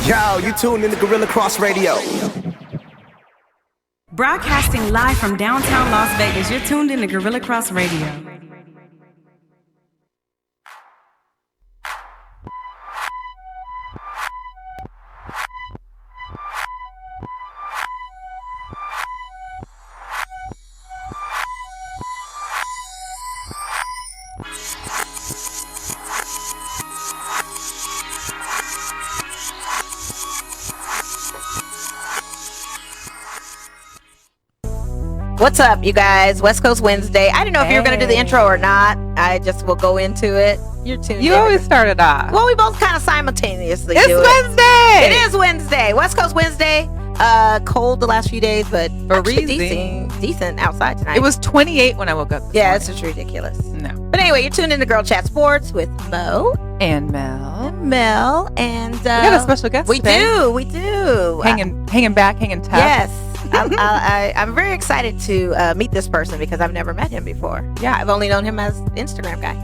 Yo, you tuned in to Gorilla Cross Radio. Broadcasting live from downtown Las Vegas, you're tuned in to Gorilla Cross Radio. What's up, you guys? West Coast Wednesday. I didn't know if you were going to do the intro or not. I just will go into it. You're tuned in. You always start it off. Well, we both kind of simultaneously do it. It's Wednesday! It is Wednesday. West Coast Wednesday. Cold the last few days, but decent outside tonight. It was 28 when I woke up. Yeah, it's just ridiculous. No. But anyway, you're tuned in to Girl Chat Sports with Mo. And Mel. And we got a special guest today. We do. Hanging back, hanging tough. Yes. I'm very excited to meet this person because I've never met him before. Yeah, I've only known him as Instagram guy.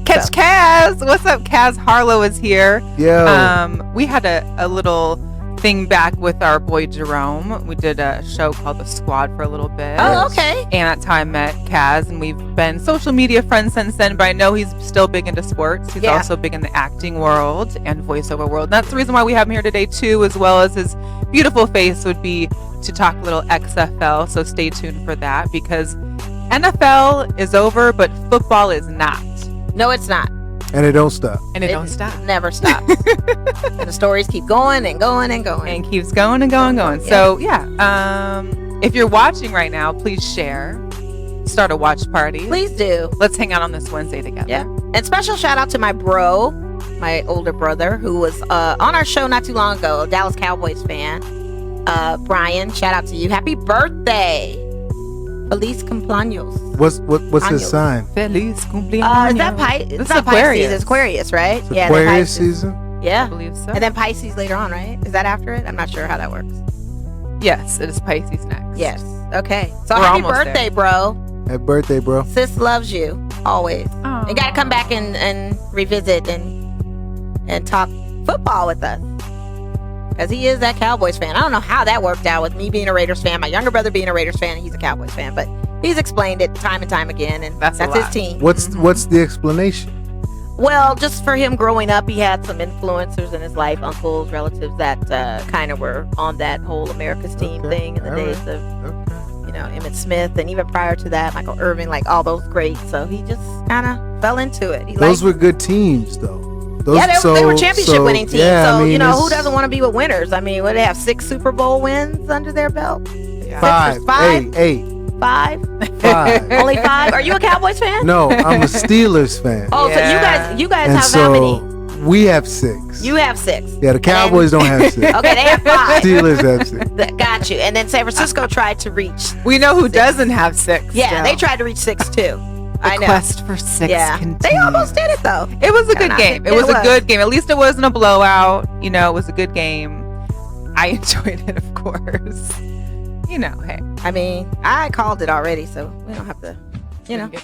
Catch Caz. What's up? Caz Harleaux is here. Yo. We had a little thing back with our boy Jerome. We did a show called The Squad for a little bit. Oh, okay. And that's how I met Caz, and we've been social media friends since then, but I know he's still big into sports. He's also big in the acting world and voiceover world. And that's the reason why we have him here today too, as well as his beautiful face would be to talk a little XFL. So stay tuned for that, because NFL is over, but football is not. No, it's not. And it don't stop. And it don't stop. Never stops. And the stories keep going and going and going. And keeps going and going and going. Yeah. So, if you're watching right now, please share. Start a watch party. Please do. Let's hang out on this Wednesday together. Yeah. And special shout out to my bro, my older brother, who was on our show not too long ago, a Dallas Cowboys fan. Brian, shout out to you. Happy birthday. Feliz cumpleaños. What's his sign? Feliz cumpleaños. Is that Pisces? It's not Aquarius. Pisces. It's Aquarius, right? It's Aquarius season? Yeah. I believe so. And then Pisces later on, right? Is that after it? I'm not sure how that works. Yes, it is Pisces next. Yes. Okay. So We're happy almost birthday, there. bro. Happy birthday, bro. Sis loves you always. Aww. You got to come back and revisit and talk football with us. Because he is that Cowboys fan. I don't know how that worked out with me being a Raiders fan, my younger brother being a Raiders fan, and he's a Cowboys fan. But he's explained it time and time again, and that's his team. What's the explanation? Well, just for him growing up, he had some influencers in his life, uncles, relatives that kind of were on that whole America's team thing in the days of, Emmitt Smith, and even prior to that, Michael Irvin, like all those greats. So he just kind of fell into it. Those were good teams, though. They were championship winning teams. Yeah, so, I mean, who doesn't want to be with winners? I mean, what do they have, 6 Super Bowl wins under their belt? Yeah. Five. Eight. Five? Five. Only 5? Are you a Cowboys fan? No, I'm a Steelers fan. Oh, Yeah. so you guys And have so how many? we have 6. You have 6. Yeah, the Cowboys don't have 6. Okay, they have 5. Steelers have 6. Got you. And then San Francisco tried to reach. We know who doesn't have 6. Yeah, they tried to reach 6 too. I know. Quest for 6 continues. They almost did it though. It was a good game. It was a good game. At least it wasn't a blowout. It was a good game. I enjoyed it, of course. Hey. I mean, I called it already, so we don't have to.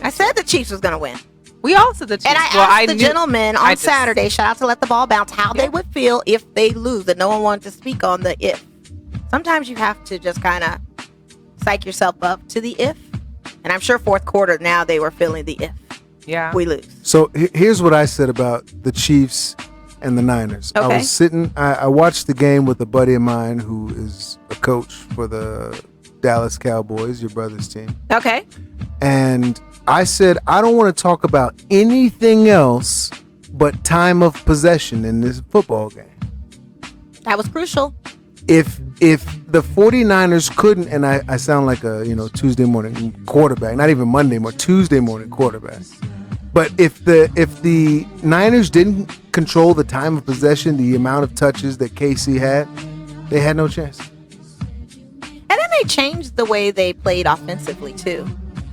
I said the Chiefs was gonna win. We all said the Chiefs. And I asked the gentleman on Saturday, shout out to Let the Ball Bounce, how they would feel if they lose, and no one wanted to speak on the if. Sometimes you have to just kind of psych yourself up to the if. And I'm sure fourth quarter now they were feeling the if. Yeah. We lose. So here's what I said about the Chiefs and the Niners. Okay. I was sitting, I watched the game with a buddy of mine who is a coach for the Dallas Cowboys, your brother's team. Okay. And I said, I don't want to talk about anything else but time of possession in this football game. That was crucial. If the 49ers couldn't, and I sound like a Tuesday morning quarterback, not even Monday morning, Tuesday morning quarterback. But if the Niners didn't control the time of possession, the amount of touches that KC had, they had no chance. And then they changed the way they played offensively too.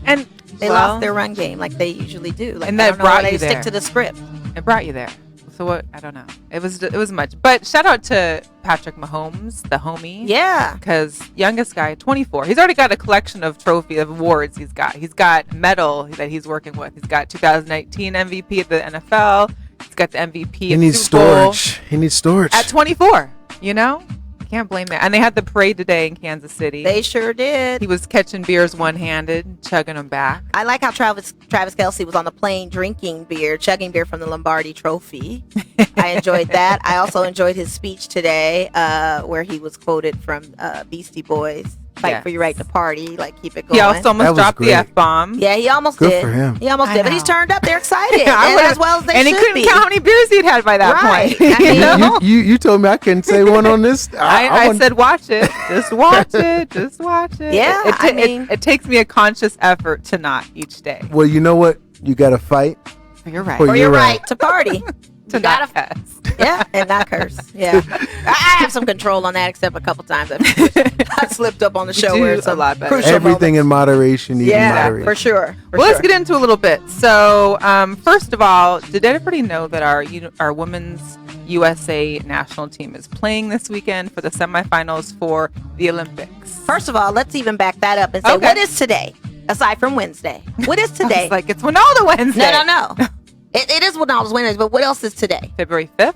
And they lost their run game like they usually do. Like, and that brought you there. Stick to the script. It brought you there. So what? I don't know. It was much. But shout out to Patrick Mahomes, the homie. Yeah. Because youngest guy, 24. He's already got a collection of awards he's got. He's got medal that he's working with. He's got 2019 MVP at the NFL, He's got the MVP. He needs Super Bowl storage. He needs storage. at 24. You know, can't blame that. And they had the parade today in Kansas City. They sure did. He was catching beers one-handed, chugging them back. I like how Travis Kelce was on the plane chugging beer from the Lombardi Trophy. I enjoyed that. I also enjoyed his speech today, where he was quoted from Beastie Boys. Fight for your right to party, like keep it going. He also almost dropped the F-bomb. Yeah, he almost Good did. for him. He almost did, but he's turned up. They're excited, Yeah, and as well as they and should he couldn't be. count how many beers he'd had by that Right. point. I mean, You told me I couldn't say one on this. I said, watch it. Just watch it. Just watch it. Yeah, I mean- it takes me a conscious effort to not each day. Well, you know what? You got to fight. You're right. For or you're right to party. To You not gotta- cuss. Yeah, and not curse. Yeah, I have some control on that, except a couple times I slipped up on the show do where it's a lot better. crucial Everything moments. in moderation. Even Yeah, moderation. for sure. Well, let's get into a little bit. So, first of all, did everybody know that our women's USA national team is playing this weekend for the semifinals for the Olympics? First of all, let's even back that up and say, Okay. what is today? Aside from Wednesday, what is today? It's like it's Winalda Wednesday. No. It is Winalda's Wednesday, but what else is today? February 5th.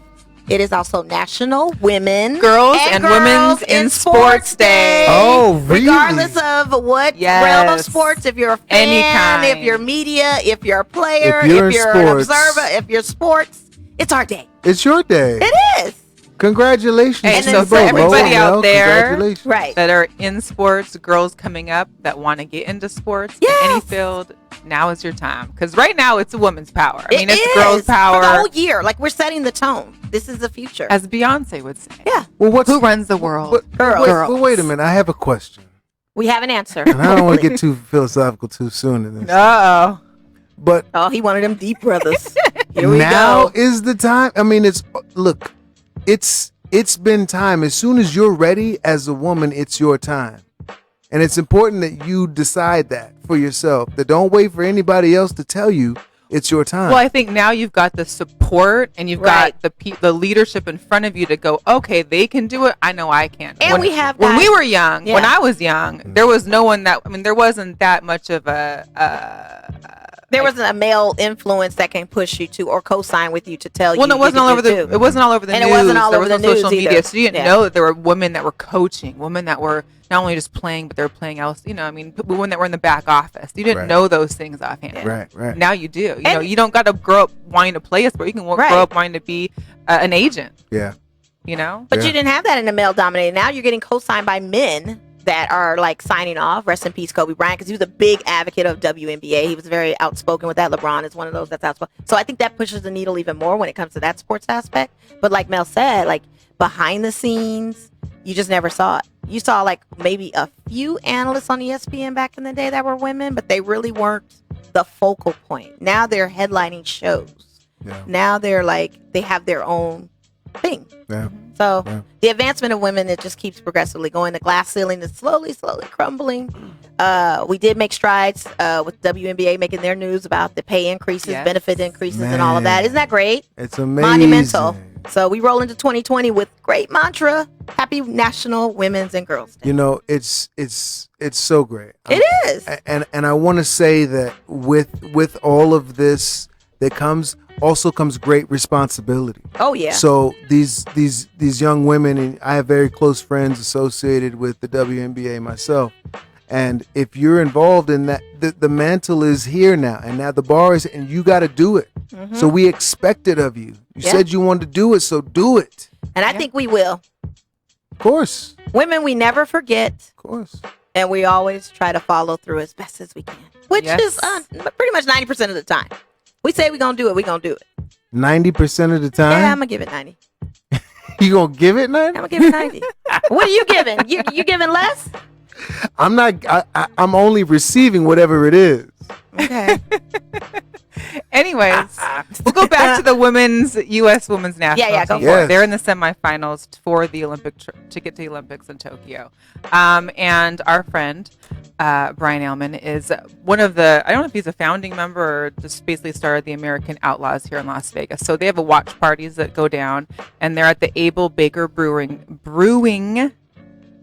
It is also National Women, Girls and Women's in Sports Day. Oh, really? Regardless of what Yes. realm of sports, if you're a fan, Any kind. if you're media, if you're a player, If you're if in you're an sports. observer, if you're sports, it's our day. It's your day. It is. Congratulations. Hey, to so you for both, everybody Mo out Mel, there- congratulations. Right. that are in sports, girls coming up that want to get into sports in any Yes. field, now is your time. Because right now it's a woman's power. I mean, It it's is. girls' power, For the whole year. Like, we're setting the tone. This is the future. as Beyonce would say. Yeah. Well, what's Who runs the world? Girls. Wait a minute. I have a question. We have an answer. And I don't want to get too philosophical too soon in this. Uh-oh. But Oh, he wanted them deep brothers. Here we now go. is the time. I mean, it's been time. As soon as you're ready as a woman, it's your time. And it's important that you decide that for yourself. That don't wait for anybody else to tell you it's your time. Well, I think now you've got the support and you've Right. got the leadership in front of you to go, okay, they can do it. I know I can. And we have when we guys- were young, when Yeah. I was young, there was no one that, I mean, there wasn't that much of There wasn't a male influence that can push you to or co-sign with you to tell you. well, no, it wasn't all over do. it wasn't all over the And it news. wasn't all there over was the no social news media, either. so you didn't Yeah. know that there were women that were coaching, women that were not only just playing, but they were playing else. You know, I mean, women that were in the back office. You didn't Right. know those things offhand. Right. Now you do. You know, you don't got to grow up wanting to play a sport. You can Right. grow up wanting to be an agent. Yeah. You know. But Yeah. you didn't have that in the male dominated. Now you're getting co-signed by men that are like signing off. Rest in peace, Kobe Bryant, because he was a big advocate of WNBA. He was very outspoken with that. LeBron is one of those that's outspoken. So I think that pushes the needle even more when it comes to that sports aspect. But like Mel said, like behind the scenes, you just never saw it. You saw like maybe a few analysts on ESPN back in the day that were women, but they really weren't the focal point. Now they're headlining shows. Yeah. Now they're like, they have their own thing. Yeah. So Yeah. the advancement of women, it just keeps progressively going. The glass ceiling is slowly crumbling. We did make strides with WNBA making their news about the pay increases, Yes. benefit increases, and all of that. Man. Isn't that great? It's amazing. Monumental. So we roll into 2020 with great mantra: Happy National Women's and Girls Day. You know, it's so great. It is. And I want to say that with all of this that comes great responsibility. Oh yeah. So these young women, and I have very close friends associated with the WNBA myself. And if you're involved in that, the mantle is here now, and now the bar is, and you got to do it. Mhm. So we expect it of you. You Yeah. said you wanted to do it, so do it. And I think we will. Of course, Women, we never forget, of course. and we always try to follow through as best as we can, which Yes. is pretty much 90% of the time. We say we're going to do it, we're going to do it. 90% of the Yeah, I'm time, going to give it 90. you gonna give it 90? I'm gonna give it 90. What are you giving? You giving less? I'm not. I'm only receiving whatever it is. Okay. Anyways, we'll go back to the U.S. women's national Yeah, go team. for it. They're in the semifinals for the Olympic to get to the Olympics in Tokyo. And our friend Brian Ailman is one of the, I don't know if he's a founding member or just basically started the American Outlaws here in Las Vegas. So they have a watch parties that go down, and they're at the Abel Baker Brewing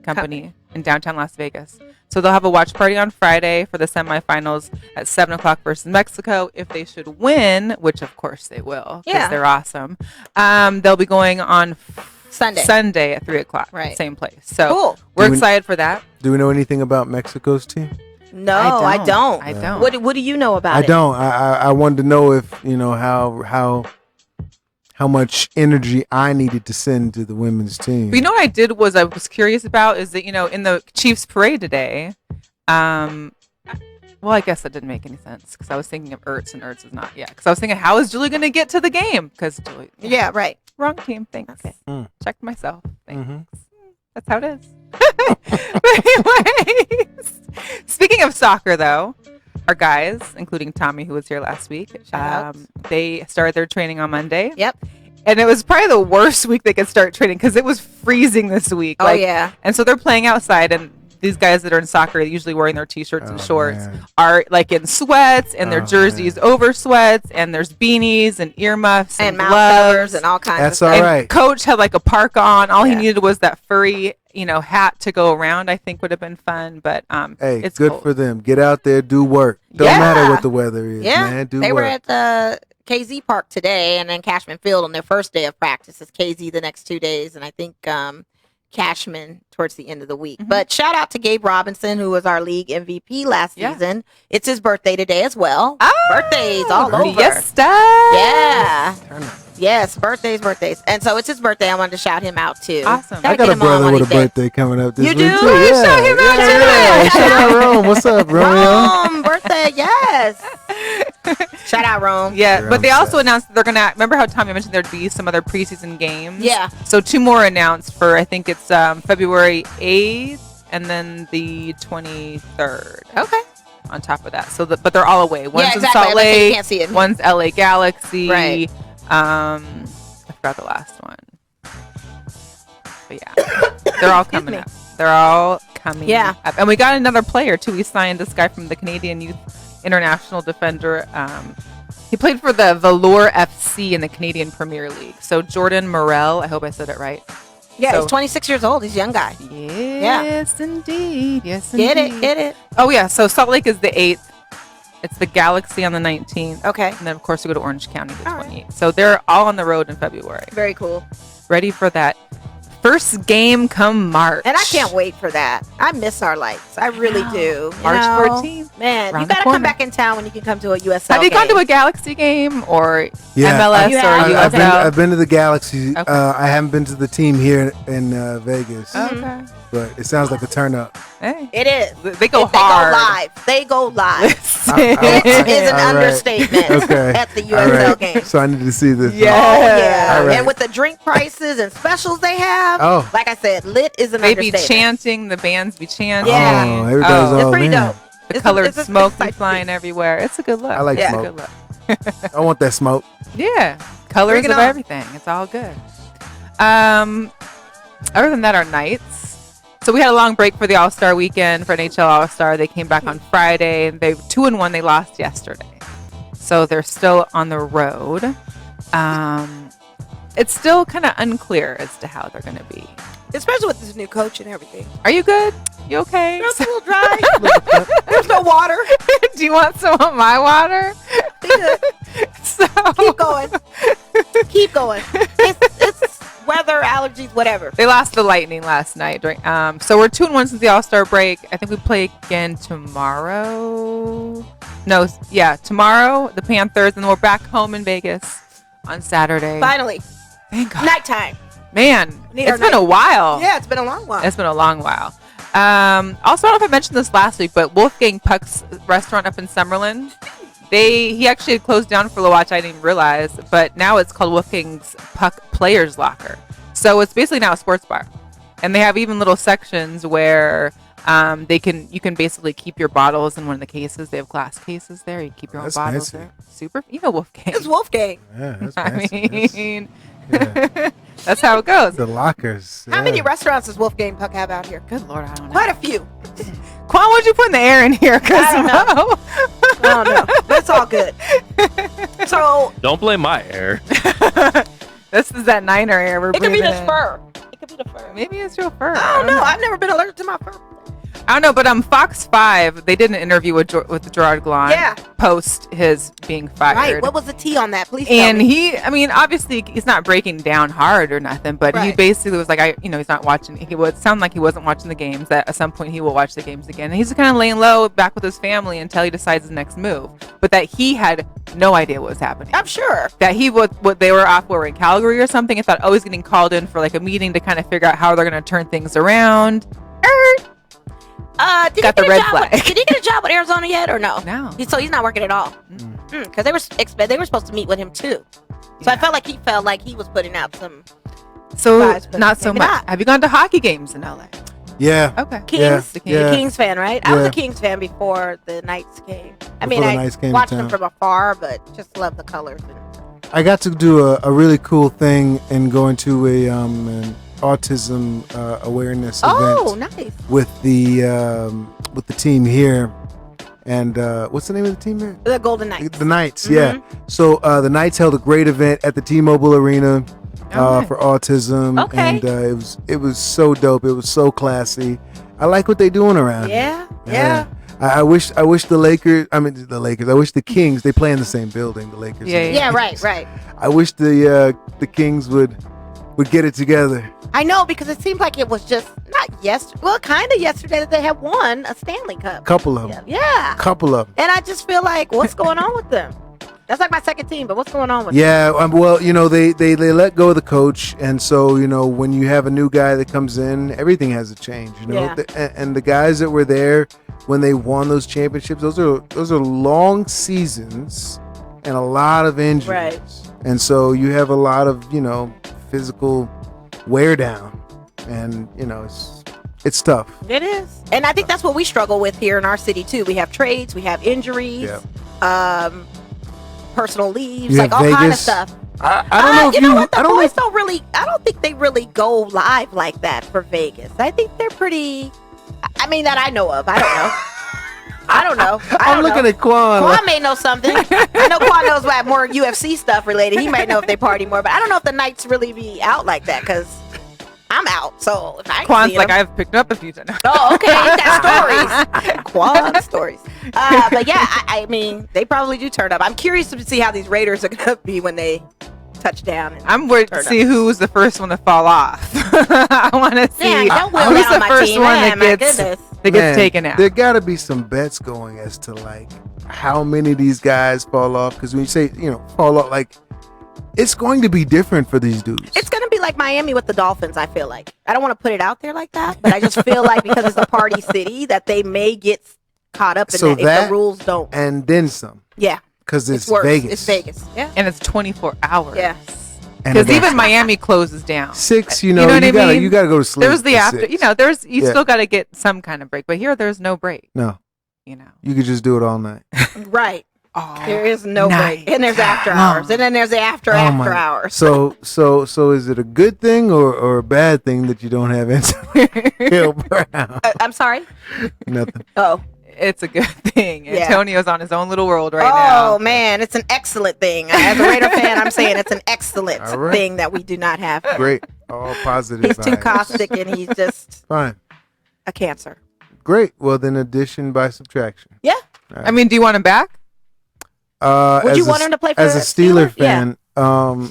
Company in downtown Las Vegas. So they'll have a watch party on Friday for the semifinals at 7 o'clock versus Mexico. If they should win, which of course they will, because they're awesome, they'll be going on Sunday at 3 o'clock. Right. Same place. So we're excited for that. Do we know anything about Mexico's team? No, I don't. What do you know about it? I don't. I wanted to know if, how much energy I needed to send to the women's team. But you know what I did was I was curious about is that, in the Chiefs parade today, well, I guess that didn't make any sense because I was thinking of Ertz and Ertz is not yet. Because I was thinking, how is Julie going to get to the game? Because Julie. Yeah, right. Wrong team. Thanks. Okay. Checked myself. Thanks. Mm-hmm. That's how it is. But anyways, speaking of soccer, though, our guys, including Tommy, who was here last week, they started their training on Monday. Yep. And it was probably the worst week they could start training because it was freezing this week. Oh, yeah. And so they're playing outside, and these guys that are in soccer, usually wearing their T-shirts and shorts, are like in sweats, and their jerseys over sweats, and there's beanies and earmuffs and mouth gloves covers and all kinds of That's stuff. all right. Coach had like a park on. All he needed was that furry, hat to go around. I think would have been fun, but hey, it's good cold. for them. Get out there, do work. Don't matter what the weather is, man. They were at the KZ Park today, and then Cashman Field on their first day of practice. It's KZ the next 2 days, and I think Cashman towards the end of the week. But shout out to Gabe Robinson, who was our league MVP last season. It's his birthday today as well. Birthdays all over. Yes, yeah. Yes, birthdays. And so it's his birthday. I wanted to shout him out too. Awesome. I got a brother with a birthday coming up this week. You do? Too. Yeah. Shout him out Yeah. Shout out Rome. What's up, Romeo? Birthday, yes. Shout out Rome. Yeah, but they also announced that they're gonna. Remember how Tommy mentioned there'd be some other preseason games? Yeah. So 2 more announced for I think it's February 8th and then the 23rd. Okay. On top of that, so but they're all away. One's in exactly. Salt Lake. You can't see it. One's LA Galaxy. Right. I forgot the last one. But yeah, they're all coming up. They're all coming up. And we got another player too. We signed this guy from the Canadian Youth International Defender. He played for the Velour FC in the Canadian Premier League. So Jordan Morel, I hope I said it right. Yeah, he's 26 years old. He's a young guy. Yes, indeed. Yes, indeed. Get it. Oh, yeah. So Salt Lake is the 8th. It's the Galaxy on the 19th. Okay. And then, of course, we go to Orange County the 28th. Right. So they're all on the road in February. Very cool. Ready for that first game come March. And I can't wait for that. I miss our lights. I really do. March 14th. Man, you got to come back in town when you can come to a USL Have you game. gone to a Galaxy game or MLS or USL? I've been to the Galaxy. Okay. I haven't been to the team here in Vegas. Okay. But it sounds like a turn up. Hey. It is. They go hard. They go live. It is an understatement at the USL game. So I need to see this. Yeah. Oh, yeah. Right. And with the drink prices and specials they have, like I said, lit is an understatement. They be chanting, the bands be chanting. Yeah. Everybody's it's pretty dope. The colored smoke be flying everywhere. It's a good look. I like smoke. It's a good look. I want that smoke. Yeah. Colors of everything. It's all good. Other than that, our nights. So we had a long break for the All-Star weekend for NHL All-Star. They came back on Friday, and they 2-1. They lost yesterday, so they're still on the road. It's still kind of unclear as to how they're going to be, especially with this new coach and everything. Are you good? You okay? It's a little dry. There's no water. Do you want some of my water? So keep going. It's weather, allergies, whatever. They lost the Lightning last night. So we're 2-1 since the All-Star break. I think we play again tomorrow. Tomorrow the Panthers, and then we're back home in Vegas on Saturday. Finally. Thank God. Nighttime. Man, it's been a while. Yeah, it's been a long while. It's been a long while. Also, I don't know if I mentioned this last week, but Wolfgang Puck's restaurant up in Summerlin, he actually had closed down for a little while, which I didn't even realize, but now it's called Wolfgang's Puck Players Locker. So it's basically now a sports bar, and they have even little sections where you can basically keep your bottles in one of the cases. They have glass cases there. You keep your own bottles there. Super, Wolfgang. It's Wolfgang. Yeah, that's fancy. That's how it goes. The lockers. How many restaurants does Wolfgang Puck have out here? Good Lord, I don't know. Quite a few. Quan, what'd you put in the air in here? I don't know. That's all good. So don't blame my air. This is that Niner air we're breathing in. It could be the fur. Maybe it's your fur. I don't know. I've never been allergic to my fur. I don't know, but Fox 5, they did an interview with Gerard Glon post his being fired. Right. What was the tea on that? Please tell and me. Obviously he's not breaking down hard or nothing, but he basically was like, he's not watching. He would sound like he wasn't watching the games, that at some point he will watch the games again. And he's kind of laying low back with his family until he decides his next move. But that he had no idea what was happening. I'm sure. That they were off in Calgary or something, and thought, he's getting called in for like a meeting to kind of figure out how they're going to turn things around. Did he get a job with Arizona yet or no? No. So he's not working at all. Because they were supposed to meet with him too. So I felt like he was putting out some. So vibes, not so much. Not. Have you gone to hockey games in LA? Yeah. Okay. Kings. The You're a Kings fan, right? I was a Kings fan before the Knights came. I watched them from afar, but just love the colors. I got to do a really cool thing in going to an autism awareness event. Oh, nice. With the team here, and what's the name of the team here? The Golden Knights. The Knights, yeah. So the Knights held a great event at the T-Mobile Arena for autism, and it was so dope. It was so classy. I like what they're doing around here. Yeah. I wish the Lakers. I wish the Kings. They play in the same building. The Lakers. Yeah. Right. I wish the Kings would get it together. I know, because it seemed like it was just not yesterday. Well, kind of yesterday that they had won a Stanley Cup. Couple of them. Yeah. Couple of them. And I just feel like, what's going on with them? That's like my second team, but what's going on with them? Yeah, well, they let go of the coach, and so when you have a new guy that comes in, everything has to change. And the guys that were there when they won those championships, those are long seasons and a lot of injuries, right. And so you have a lot of physical wear down, and it's tough. It is, and I think that's what we struggle with here in our city too. We have trades, we have injuries, personal leaves, like all kind of stuff. I don't know. You know what? The boys don't really. I don't think they really go live like that for Vegas. I think they're pretty. I mean, that I know of. I don't know. I'm looking at Quan. Quan may know something. I know Quan knows about more UFC stuff related. He might know if they party more, but I don't know if the Knights really be out like that, because I'm out. So if I Quan's like, I've picked up a few times. Oh, okay. That's stories. Quan stories. But yeah, I mean, they probably do turn up. I'm curious to see how these Raiders are going to be when they touch down. I'm worried to see who was the first one to fall off. I want to see who's the first one that gets taken out. There got to be some bets going as to like how many of these guys fall off, because when you say fall off, like it's going to be different for these dudes. It's going to be like Miami with the Dolphins. I feel like I don't want to put it out there like that, but I just feel like because it's a party city that they may get caught up in that if the rules don't. And then some. Yeah. Because it's Vegas. It's Vegas. Yeah. And it's 24 hours. Yeah. Because even Miami closes down. 6, you gotta go to sleep. There's the after, you still gotta get some kind of break. But here, there's no break. No. You could just do it all night. Right. There is no break, and there's after hours, and then there's the after hours. So is it a good thing or a bad thing that you don't have Antonio Brown? I'm sorry. Nothing. Oh. It's a good thing. Antonio's on his own little world now. Oh man, it's an excellent thing. As a Raider fan, I'm saying it's an excellent thing that we do not have. Great, all positive. He's too caustic, and he's just fine. A cancer. Great. Well, then addition by subtraction. Yeah. Right. I mean, do you want him back? Would you want him to play for as a Steeler fan? Yeah.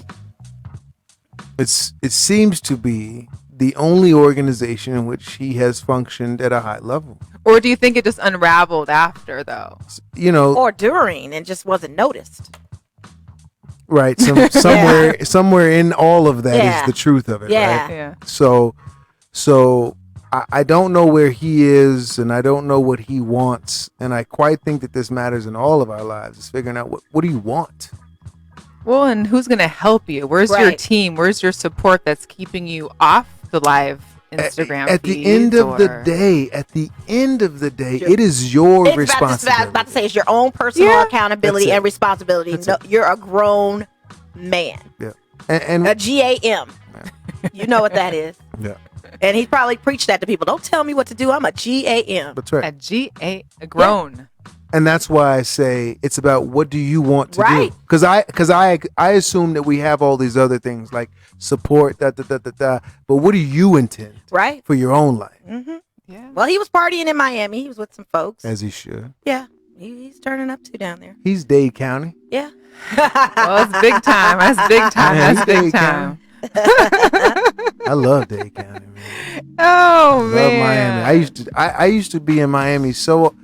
It seems to be the only organization in which he has functioned at a high level. Or do you think it just unraveled after, though? Or during and just wasn't noticed. Right. Somewhere in all of that is the truth of it. Yeah. Right? Yeah. So I don't know where he is, and I don't know what he wants, and I quite think that this matters in all of our lives, is figuring out what do you want? Well, and who's going to help you? Where's your team? Where's your support that's keeping you off the live Instagram at the end of the day, it is your responsibility. I was about to say, it's your own personal accountability and responsibility. No, you're a grown man. Yeah. And a GAM. You know what that is. Yeah. And he probably preached that to people. Don't tell me what to do. I'm a GAM. That's right. A grown. Yeah. And that's why I say it's about what do you want to do? Because I assume that we have all these other things like support, but what do you intend? Right. For your own life? Mm-hmm. Yeah. Well, he was partying in Miami. He was with some folks. As he should. Yeah. He's turning up too down there. He's Dade County. Yeah. Well, it's big time. That's big time. Yeah, That's he's big Dade time. I love Dade County, man. Oh, Love man. Miami. I used to be in Miami. So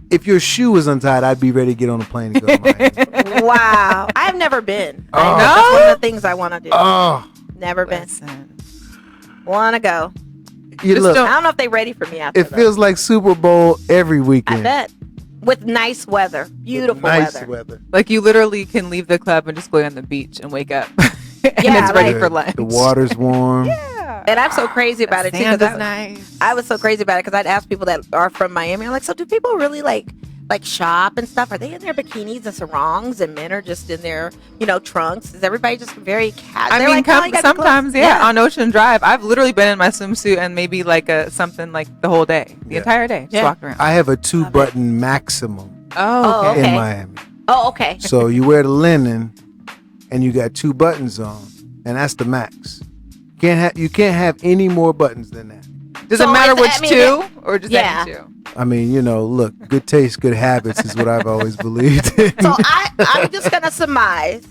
if your shoe was untied, I'd be ready to get on a plane and go to Miami. Wow. I've never been. Oh. That's one of the things I want to do. Oh, Never been. Listen. Want to go. you Just look. don't- I don't know if they're ready for me after It feels like Super Bowl every I weekend. bet. With nice weather. Beautiful nice weather. Like, you literally can leave the club and just go on the beach and wake up. And Yeah, it's ready like- for lunch. The water's warm. Yeah. And I'm so crazy about it too. Sand 'Cause is nice. I was so crazy about it because I'd ask people that are from Miami. I'm like, so do people really like shop and stuff? Are they in their bikinis and sarongs, and men are just in their trunks? Is everybody just very casual? I mean, like, "Oh, you got the sometimes, clothes." on Ocean Drive, I've literally been in my swimsuit and maybe like something like the whole day, the Yeah. entire day, just Yeah. walked around. I have a 2-button maximum Oh, Oh, okay. okay. in Miami. Oh, okay. So you wear the linen, and you got 2 buttons on, and that's the max. You can't have any more buttons than that. Does So it matter it's- which I mean, two or just yeah. any two? I mean, look, good taste, good habits is what I've always believed in. So I'm just gonna surmise,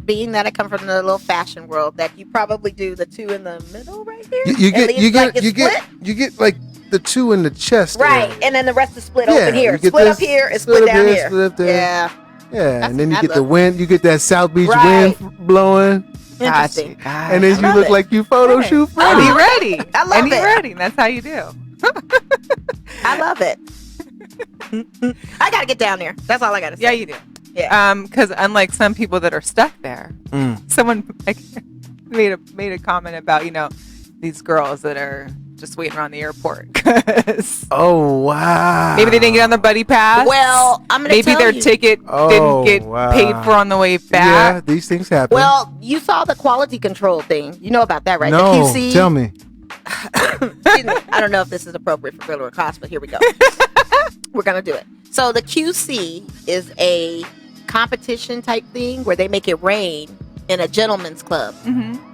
being that I come from the little fashion world, that you probably do the 2 in the middle right here. you At get least, you like, get it's you get split? you get like the 2 in the chest. Right, area. and then the rest is split Yeah, open here. you get Split this, up here and split split up down here, here. split up there. Yeah, Yeah, and then you I get the love- wind. You get that South Beach Right. wind blowing, interesting. Gosh. and then you love look it. like you photo shoot And free. he ready. I love and he it. ready. That's how you do. I love it. I gotta get down there. That's all I gotta say. Yeah, you do. Yeah. Because unlike some people that are stuck there, Mm. someone made a comment about these girls that are just waiting around the airport 'cause Oh wow! maybe they didn't get on the buddy pass. Well, I'm gonna maybe tell their you. ticket Oh, didn't get wow. paid for on the way Yeah, back. these things happen. Well, you saw the quality control thing. You know about that, right? no, The QC. tell me. Excuse me. I don't know if this is appropriate for Gorilla Class, but here we go. We're gonna do it. So the QC is a competition type thing where they make it rain in a gentleman's club.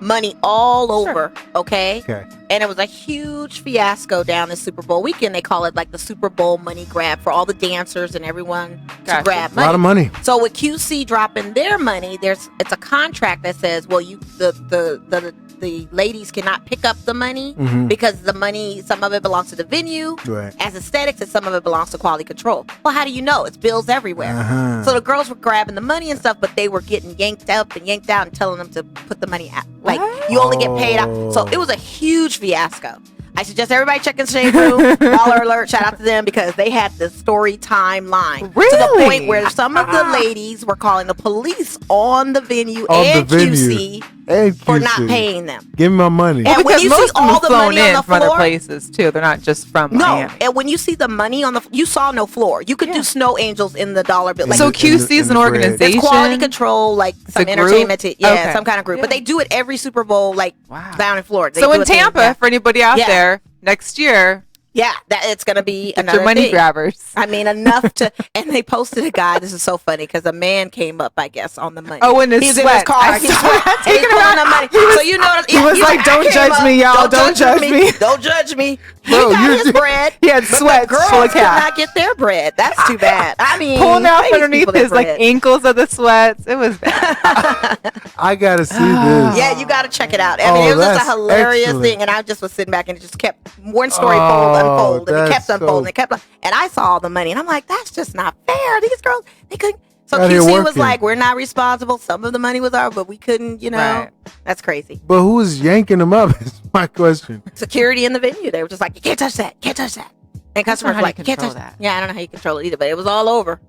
Money all over, okay? Okay. And it was a huge fiasco down this Super Bowl weekend. They call it like the Super Bowl money grab for all the dancers and everyone to Gotcha. grab A money. lot of money. So with QC dropping their money, it's a contract that says, well, the ladies cannot pick up the money Mhm. because the money, some of it belongs to the venue Right. as aesthetics, and some of it belongs to quality control. Well, how do you know? It's bills everywhere. Uh-huh. So the girls were grabbing the money and stuff, but they were getting yanked up and yanked out and telling them to put the money out. Like, you only get paid out. So it was a huge fiasco. I suggest everybody check in the Shade Room. Baller Alert, shout out to them because they had the story timeline. To the Really? point where some of the ladies were calling the police on the venue On the and venue. QC And for not QC. paying them. Give me my money. And when Because you most see of them all have the flown money on in the from other floor, places too. They're not just from no, Miami. and when you see the money on the, you saw no floor. You could Yeah. do snow angels in the dollar bill. Like, So in QC is the an bread. organization. it's quality control, like some a group? entertainment, Okay. some kind of group. Yeah. But they do it every Super Bowl, like Wow. down in Florida. They So do in a thing, Tampa, yeah. for anybody out Yeah. there, next year, Yeah, that it's gonna be get another your money thing. grabbers. I mean, enough to. And they posted a guy. This is so funny because a man came up, I guess, on the money. Oh, in his He's sweat. in his car. I He's saw sweat. that. He's Taking pulling around- the money. So you know, he was he's like, "Don't I came judge up. me, y'all. Don't judge me." Don't judge me. He Bro, got you're his just- bread. He had but sweats the girls full of could cash. not get their bread. That's too bad. I mean, Pulling out pay these underneath people their his like bread. ankles of the sweats. It was bad. I gotta see this. Yeah, you got to check it out. I mean, Oh, it was just that's a hilarious excellent. thing, and I just was sitting back and it just kept one story Oh, unfold, and it kept that's unfolding, so- it kept, and I saw all the money, and I'm like, that's just not fair. These girls, they couldn't. So Out here QC was working. like, we're not responsible. Some of the money was ours, but we couldn't. Right. That's crazy. But who is yanking them up? Is my question. Security in the venue, they were just like, you can't touch that, can't touch that. And customers how were like, you you can't control touch that. Yeah, I don't know how you control it either, but it was all over.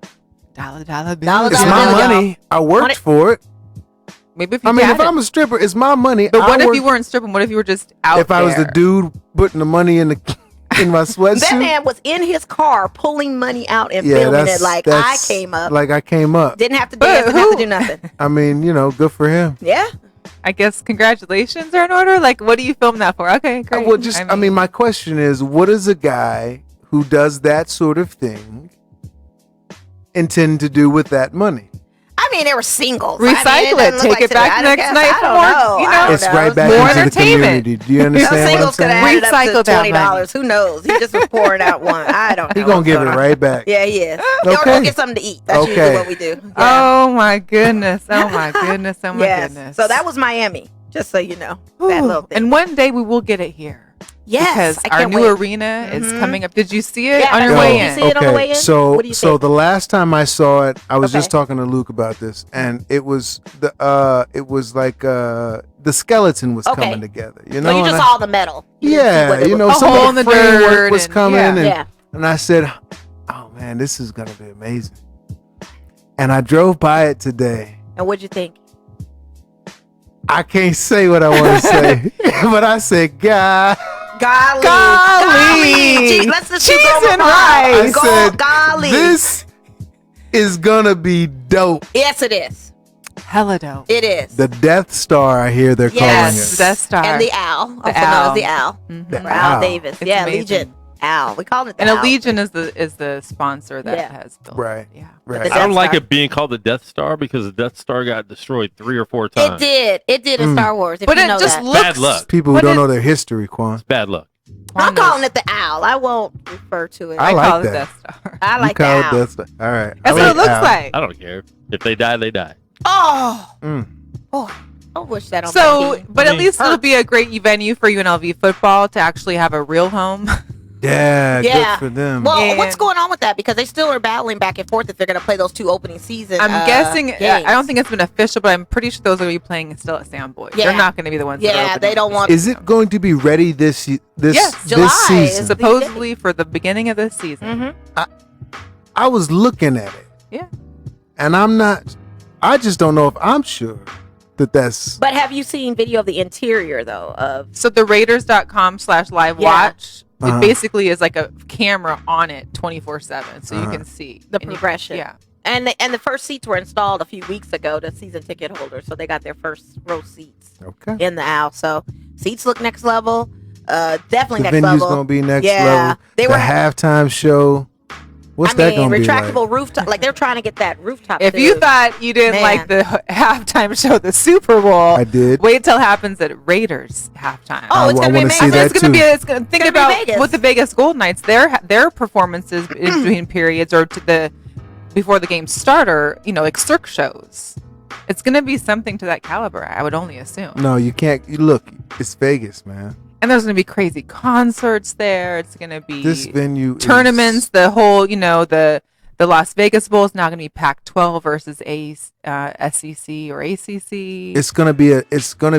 Dollar Dollar bill. It's Dollar my bill, y'all. money. I worked Want it- for it. Maybe if you I mean, got if it. I'm a stripper, it's my money. But what I if worked- you weren't stripping? What if you were just out If I was the there? dude putting the money in my sweatsuit? That man was in his car pulling money out and yeah, filming that's it like I that's- came up. Like I came up. Didn't have to But dance, didn't have to who- do nothing. I mean, good for him. Yeah. I guess congratulations are in order. Like, what do you film that for? Okay, great. Well, I mean, my question is, what does a guy who does that sort of thing intend to do with that money? I I mean, there were singles. Recycle it. Take it back next night for more. You know, it's right back more into the community. Do you understand Those singles could have added up to $20. Who knows? He just was pouring out one. I don't know. He gonna give it right back. Yeah, he is. Okay. Or go get something to eat. That's usually what we do. Yeah. Oh my goodness. Oh my goodness. Oh my goodness. So that was Miami. Just so you know, that little thing. And one day we will get it here. Yes, because our new arena is coming up. Did you see it on your way in? Did you see it on the way in? So, what do you think? The last time I saw it, I was just talking to Luke about this, and it was the skeleton was coming together. You know, so you just saw the metal. Yeah, you know, some of the framework was coming, and I said, "Oh man, this is gonna be amazing." And I drove by it today. And what'd you think? I can't say what I want to say, but I said, God. Golly. Let's just cheese and rice. I said, golly. This is gonna be dope. Yes, it is. Hella dope. It is. The Death Star, I hear they're calling it. Death Star. And the Owl. The Owl. The Owl. Al Davis. It's amazing. Legion. Owl. We call it the and Owl. Allegiant is the sponsor that has built. Right. Yeah. Right. I don't like it being called the Death Star because the Death Star got destroyed 3 or 4 times. It did in Star Wars. But it just looks bad luck. People who don't know their history, Quan. It's bad luck. I'm calling it the Owl. I won't refer to it. I like call that. it Death Star. I like you call that. It Death Star. All right. That's what it looks like. I don't care. If they die, they die. Oh, I wish that on my team. But at least it'll be a great venue for UNLV football to actually have a real home. Yeah, good for them. Well, what's going on with that? Because they still are battling back and forth if they're going to play those 2 opening seasons. I'm guessing. Games. I don't think it's been official, but I'm pretty sure those are going to be playing still at Sandboy. They're not going to be the ones. Yeah, they don't want. Is it going to be ready this July season? Supposedly for the beginning of this season. I was looking at it. Yeah. And I'm not. I just don't know if I'm sure that that's. But have you seen video of the interior though? So the Raiders.com/live watch. It basically is like a camera on it 24/7, so you can see the progression. Yeah, and the first seats were installed a few weeks ago to season ticket holders, so they got their first row seats in the Owl. So seats look next level. Definitely next level. The venue's gonna be next level. They were halftime show. What's that gonna be like? Retractable rooftop. Like they're trying to get that rooftop. If you thought you didn't like the halftime show, the Super Bowl, I did. Wait till it happens at Raiders halftime. Oh, it's gonna be amazing. It's gonna think about what the Vegas Golden Knights their performances in between periods or before the game start are like cirque shows. It's gonna be something to that caliber. I would only assume. No, you can't. Look, it's Vegas, man. And there's going to be crazy concerts there. It's going to be this venue tournaments. The whole, the Las Vegas Bowl is now going to be Pac-12 versus SEC or ACC. It's going to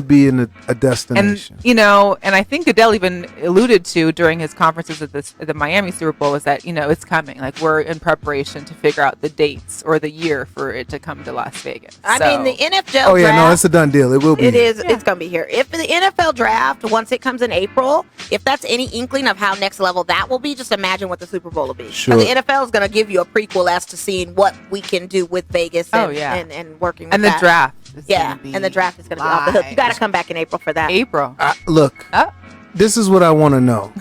be in a destination. And I think Goodell even alluded to during his conferences at the Miami Super Bowl is that it's coming. Like we're in preparation to figure out the dates or the year for it to come to Las Vegas. I mean the NFL. Oh yeah, no, it's a done deal. It will be. It is. Yeah. It's going to be here. If the NFL draft, once it comes in April, if that's any inkling of how next level that will be, just imagine what the Super Bowl will be. Sure. The NFL is going to give you a prequel as to seeing what we can do with Vegas and working with and the draft. And the draft is going to be off the hook. You got to come back in April for that. April. Look, this is what I want to know.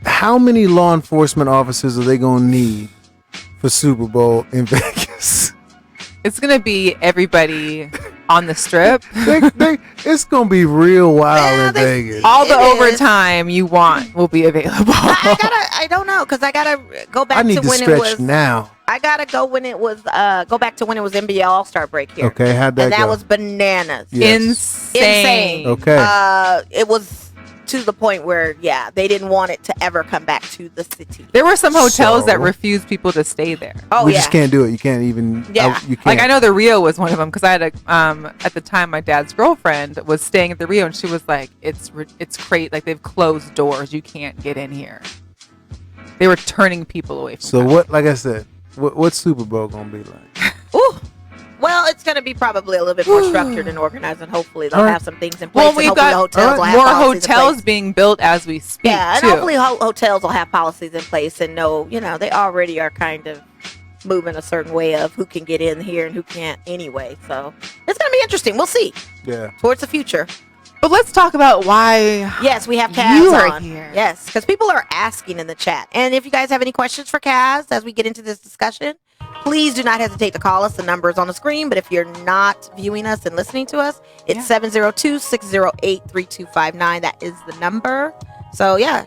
How many law enforcement officers are they going to need for Super Bowl in Vegas? It's going to be everybody on the strip. It's going to be real wild in Vegas. All the overtime you want will be available. I don't know, because I got to go back to when it was. Now. I got to go when it was, go back to when it was NBA All-Star break here. Okay, how'd that go? And that was bananas. Yes. Insane. Okay. It was to the point where, they didn't want it to ever come back to the city. There were some hotels that refused people to stay there. We just can't do it. You can't even. Yeah. You can't. Like I know the Rio was one of them because I had at the time my dad's girlfriend was staying at the Rio and she was like, it's great. Like they've closed doors. You can't get in here. They were turning people away from. So what? Like I said, what's Super Bowl gonna be like? Ooh. Well, it's going to be probably a little bit more structured and organized, and hopefully they'll have some things in place. Well, we've got more hotels being built as we speak. Yeah, and hopefully hotels will have policies in place and know, they already are kind of moving a certain way of who can get in here and who can't anyway. So it's going to be interesting. We'll see. Yeah. Towards the future. But let's talk about why. Yes, we have Caz you are on here. Yes, because people are asking in the chat. And if you guys have any questions for Caz as we get into this discussion, please do not hesitate to call us. The number is on the screen, but if you're not viewing us and listening to us, it's 702-608-3259. That is the number. So, yeah,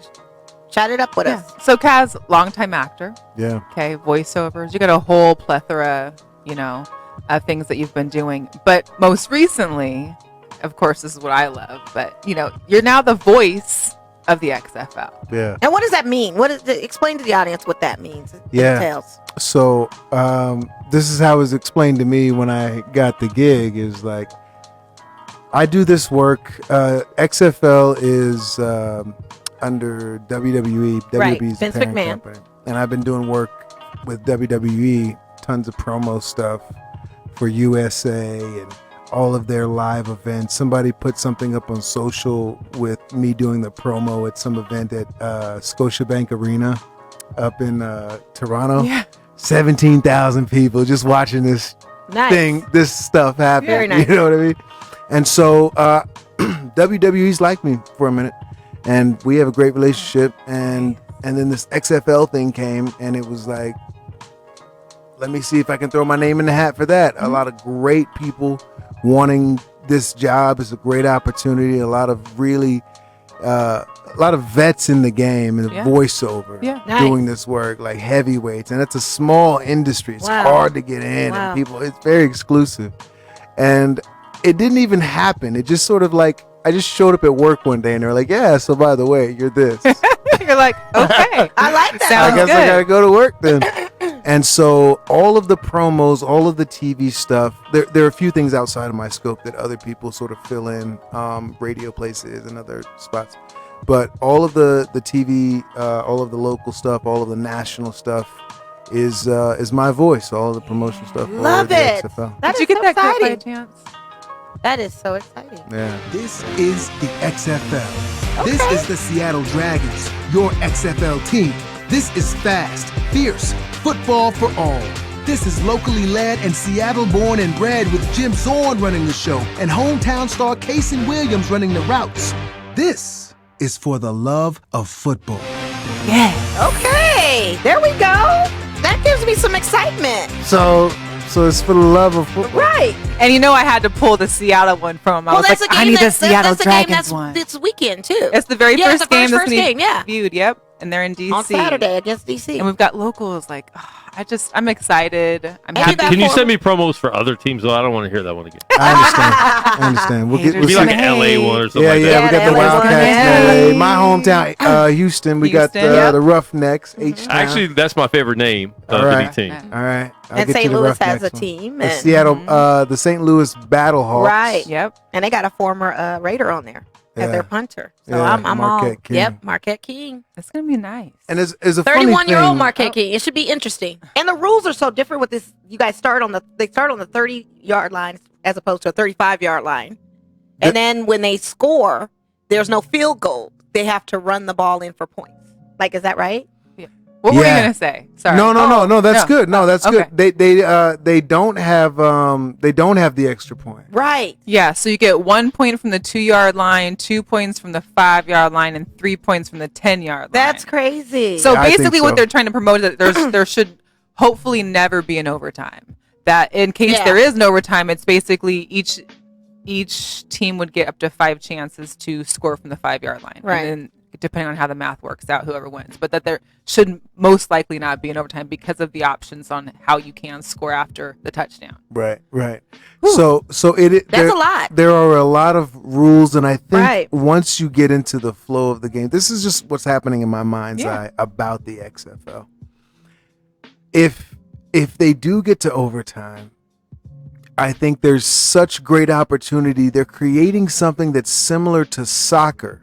chat it up with us. So, Caz, longtime actor. Yeah. Okay, voiceovers. You got a whole plethora, of things that you've been doing. But most recently, of course, this is what I love, but, you're now the voice of the XFL. Yeah. And what does that mean? Explain to the audience what that means. Entails. So this is how it was explained to me when I got the gig. Is like, I do this work. XFL is under WWE. Right. WWE's Vince parent McMahon. company, and I've been doing work with WWE, tons of promo stuff for USA and all of their live events. Somebody put something up on social with me doing the promo at some event at Scotiabank Arena up in Toronto. Yeah. 17,000 people just watching this this stuff happen. Very nice. You know what I mean? And so WWE's liked me for a minute, and we have a great relationship. And then this XFL thing came, and it was like, let me see if I can throw my name in the hat for that. A lot of great people wanting this job. Is a great opportunity. A lot of really, a lot of vets in the game and voiceover doing this work, like heavyweights. And it's a small industry. It's hard to get in, and it's very exclusive. And it didn't even happen. It just sort of like, I just showed up at work one day and they're like, yeah, so by the way, you're this. You're like, okay. I like that. Sounds I guess good. I gotta go to work then. And so all of the promos, all of the TV stuff, there are a few things outside of my scope that other people sort of fill in, radio places and other spots. But all of the TV, all of the local stuff, all of the national stuff is my voice. All of the promotional stuff. Love it. XFL. That Did is you get so that clip by exciting. a chance? That is so exciting. Yeah. This is the XFL. This is the Seattle Dragons, your XFL team. This is fast, fierce, football for all. This is locally led and Seattle born and bred with Jim Zorn running the show and hometown star Casey Williams running the routes. This is for the love of football. Yeah. Okay, there we go. That gives me some excitement. So it's for the love of football. Right. And I had to pull the Seattle one from him. I was that's like, a game I need the that's Seattle that's a game Dragons that's one. this weekend too. It's the very Yeah, first it's the game first that's gonna game, be yeah. viewed. Yep. And they're in DC. On Saturday against DC. And we've got locals. Like, I'm excited. I'm And you happy. got Can you four- send me promos for other teams? Though I don't want to hear that one again. I understand. We'll Haters we'll Maybe see. like an LA one or something like Yeah, that. we got the the LA one, Wildcats. yeah. LA. My hometown, Houston. We got Houston, yep. the Roughnecks. H-Town. Actually, that's my favorite name All of right. any team. All right. I'll And get St. you the Louis has Roughnecks a one. team. The And, Seattle, the St. Louis Battlehawks. right. Yep. And they got a former Raider on there as their punter. So Yeah, I'm all. Marquette King. Yep, Marquette King. It's gonna be nice. And it's a funny 31-year-old thing. Marquette King. It should be interesting. And the rules are so different with this. You guys start on the 30-yard line as opposed to a 35-yard line. And then when they score, there's no field goal. They have to run the ball in for points. Like, is that right? What were you Yeah. gonna say? Sorry. No, that's no. good. No, that's Okay. good. They don't have the extra point. Right. Yeah. So you get 1 point from the 2-yard line, 2 points from the 5-yard line, and 3 points from the 10-yard line. That's crazy. So Yeah, I think basically, what so. they're trying to promote is that there should hopefully never be an overtime. That in case there is no overtime, it's basically each team would get up to 5 chances to score from the 5-yard line. Right. And then, depending on how the math works out, whoever wins. But that there should most likely not be an overtime because of the options on how you can score after the touchdown. Right. So That's a lot. There are a lot of rules, and I think Right. once you get into the flow of the game, this is just what's happening in my mind's Yeah. eye about the XFL. If they do get to overtime, I think there's such great opportunity. They're creating something that's similar to soccer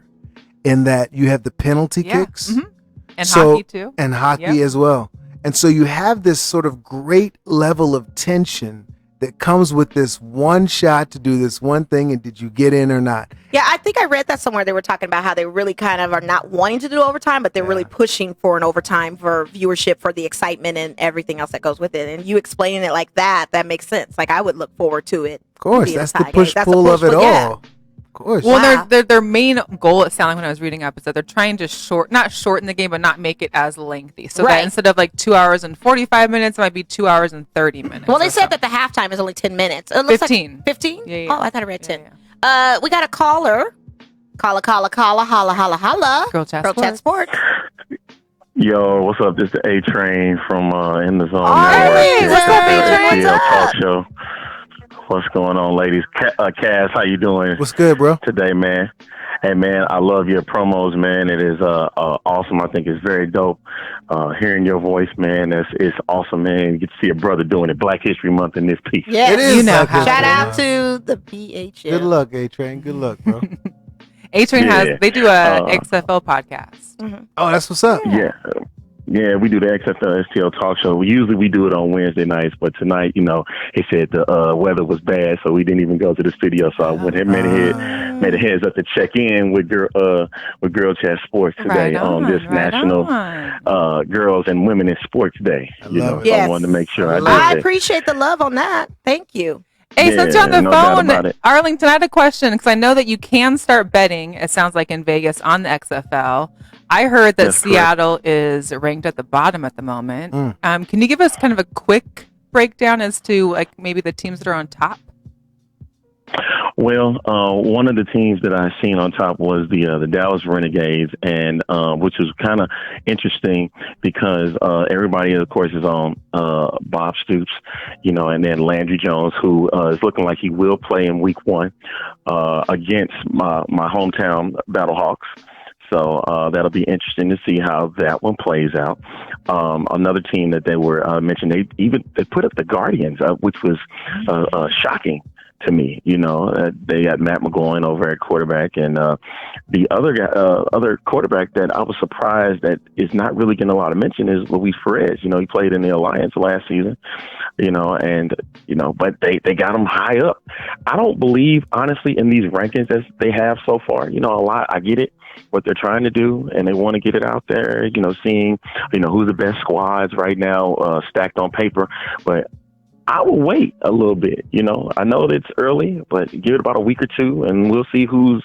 in that you have the penalty kicks. Mhm. And So- hockey too. And hockey Yep. as well. And so you have this sort of great level of tension that comes with this one shot to do this one thing, and did you get in or not? Yeah, I think I read that somewhere. They were talking about how they really kind of are not wanting to do overtime, but they're really pushing for an overtime for viewership, for the excitement and everything else that goes with it. And you explaining it like that makes sense. Like, I would look forward to it. Of course, being a that's the tie game. push That's a pull push of it pull, yeah. all. Of course. Well, their main goal, it sounded like when I was reading up, is that they're trying to not shorten the game, but not make it as lengthy. So that instead of like 2 hours and 45 minutes, it might be 2 hours and 30 minutes. Well, they said that the halftime is only 10 minutes. It looks 15. Like 15? Yeah. Oh, I thought I read 10. Yeah. We got a caller. Holla, holla. Girlchatsports. Yo, what's up? This is the A Train from In the Zone. Hey, what's up, A Train? Talk show. What's going on, ladies? Caz, how you doing? What's good, bro? Today, man. Hey, man, I love your promos, man. It is awesome. I think it's very dope. Hearing your voice, man, it's awesome, man. You get to see a brother doing it. Black History Month in this piece. Yeah, it is. Shout out to the BHL. Good luck, A Train. Good luck, bro. A-Train they do a XFL podcast. Mm-hmm. Oh, that's what's up. Yeah, we do the XFL STL talk show. We usually do it on Wednesday nights, but tonight, he said the weather was bad, so we didn't even go to the studio. So I went and made a heads up to check in with Girlchatsports today on this National Girls and Women in Sports Day. So I wanted to make sure I appreciate the love on that. Thank you. Hey, since you're on the phone, Arlington, I had a question because I know that you can start betting, it sounds like in Vegas, on the XFL. I heard that Seattle is ranked at the bottom at the moment. Can you give us kind of a quick breakdown as to like maybe the teams that are on top? Well, one of the teams that I seen on top was the Dallas Renegades, and which was kind of interesting because everybody, of course, is on Bob Stoops, and then Landry Jones, who is looking like he will play in Week 1 against my hometown Battlehawks. So that'll be interesting to see how that one plays out. Another team that they were mentioned, they put up the Guardians, which was shocking to me. They got Matt McGloin over at quarterback, and the other quarterback that I was surprised that is not really getting a lot of mention is Luis Perez. He played in the Alliance last season, but they got him high up. I don't believe, honestly, in these rankings as they have so far. A lot. I get it, what they're trying to do, and they want to get it out there. Seeing, who's the best squads right now stacked on paper, but I will wait a little bit. I know that it's early, but give it about a week or two, and we'll see who's,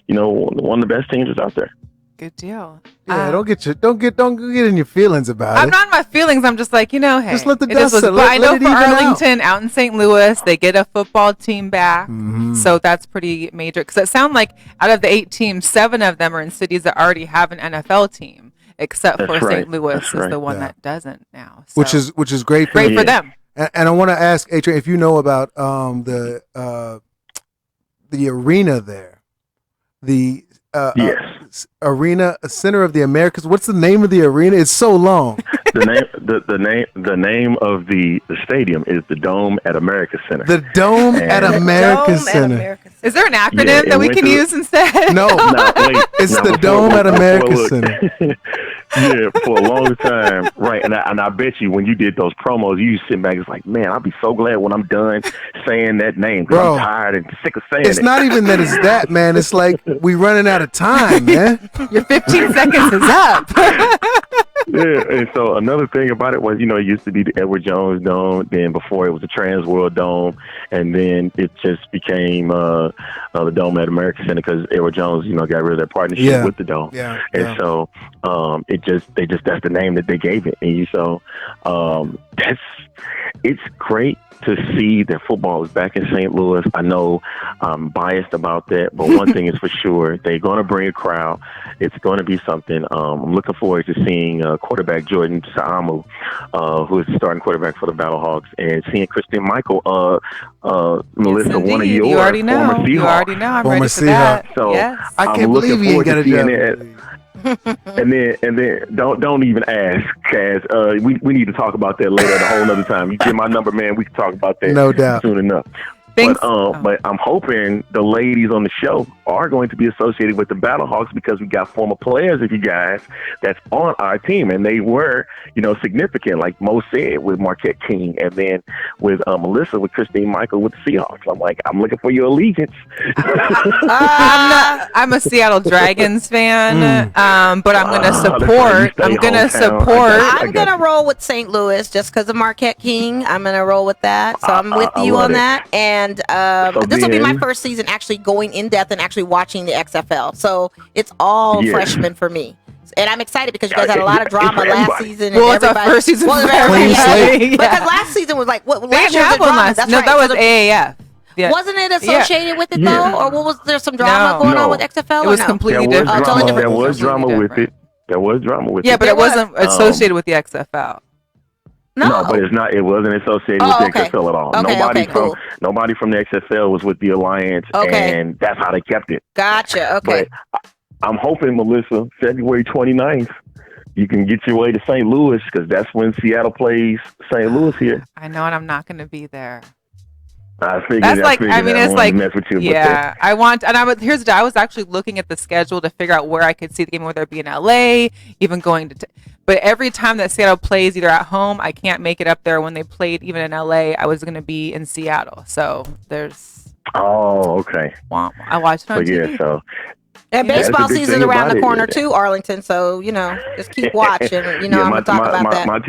one of the best teams that's out there. Good deal. Yeah, don't get in your feelings about it. I'm not in my feelings. I'm just like, hey, just let the dust settle. I know for Arlington, out in St. Louis, they get a football team back, so that's pretty major. Because it sounds like out of the 8 teams, 7 of them are in cities that already have an NFL team, except for St. Louis is the one that doesn't now. So. Which is great for them. And I want to ask A-Train if you know about the arena there, the arena Center of the Americas. What's the name of the arena? It's so long. The name of the stadium is the Dome at America Center. The Dome at America Center. Is there an acronym that we can use instead? No, wait. It's the Dome at America Center. Yeah, for a long time, right? And I bet you when you did those promos, you sit back. It's like, man, I'll be so glad when I'm done saying that name. Bro, I'm tired and sick of saying it. It's not even that it's that, man. It's like we running out of time, man. Your 15 seconds is up. Yeah, and so another thing about it was, it used to be the Edward Jones Dome. Then before it was the Trans World Dome, and then it just became the Dome at America Center because Edward Jones, got rid of their partnership with the Dome. And so that's the name that they gave it. And it's great to see that football is back in St. Louis. I know I'm biased about that, but one thing is for sure, they're going to bring a crowd. It's going to be something. I'm looking forward to seeing quarterback Jordan Saamu, who is the starting quarterback for the Battlehawks, and seeing Christine Michael, Melissa, one of your former Seahawks. You already know. I'm ready for that. So I can't believe he ain't got a job. and then don't even ask, Caz. We need to talk about that later at a whole nother time. You get my number, man. We can talk about that no doubt soon enough. But I'm hoping the ladies on the show are going to be associated with the Battlehawks because we got former players of you guys that's on our team, and they were, significant, like Mo said, with Marquette King, and then with Melissa, with Christine Michael, with the Seahawks. I'm looking for your allegiance. I'm a Seattle Dragons fan, but I'm going to support. I'm going to roll with St. Louis just because of Marquette King. I'm going to roll with that. So I'm with you on that. And And this will be my first season actually going in depth and actually watching the XFL. So it's all freshmen for me. And I'm excited because you guys had a lot of drama last season. Well, it's our first season. Because last season was like, what last year was drama. That's right. That was AAF. Yeah. Wasn't it associated with it though, or was there some drama going on with XFL? It was completely different. There was drama with it. There was drama with it. Yeah, but it wasn't associated with the XFL. No, but it's not. It wasn't associated with the XFL at all. Nobody from the XFL was with the alliance, and that's how they kept it. Gotcha. Okay. But I'm hoping, Melissa, February 29th, you can get your way to St. Louis because that's when Seattle plays St. Louis here. I know, and I'm not going to be there. I figured. That's like, I mean, it's like, mess with you, yeah. I want, and I was actually looking at the schedule to figure out where I could see the game, whether it be in LA, even going to. But every time that Seattle plays, either at home, I can't make it up there. When they played, even in LA, I was going to be in Seattle. So there's. Oh, okay. I watched it on TV. Yeah, so. And baseball season around the corner too, Arlington. So just keep watching. I'm gonna talk about that. My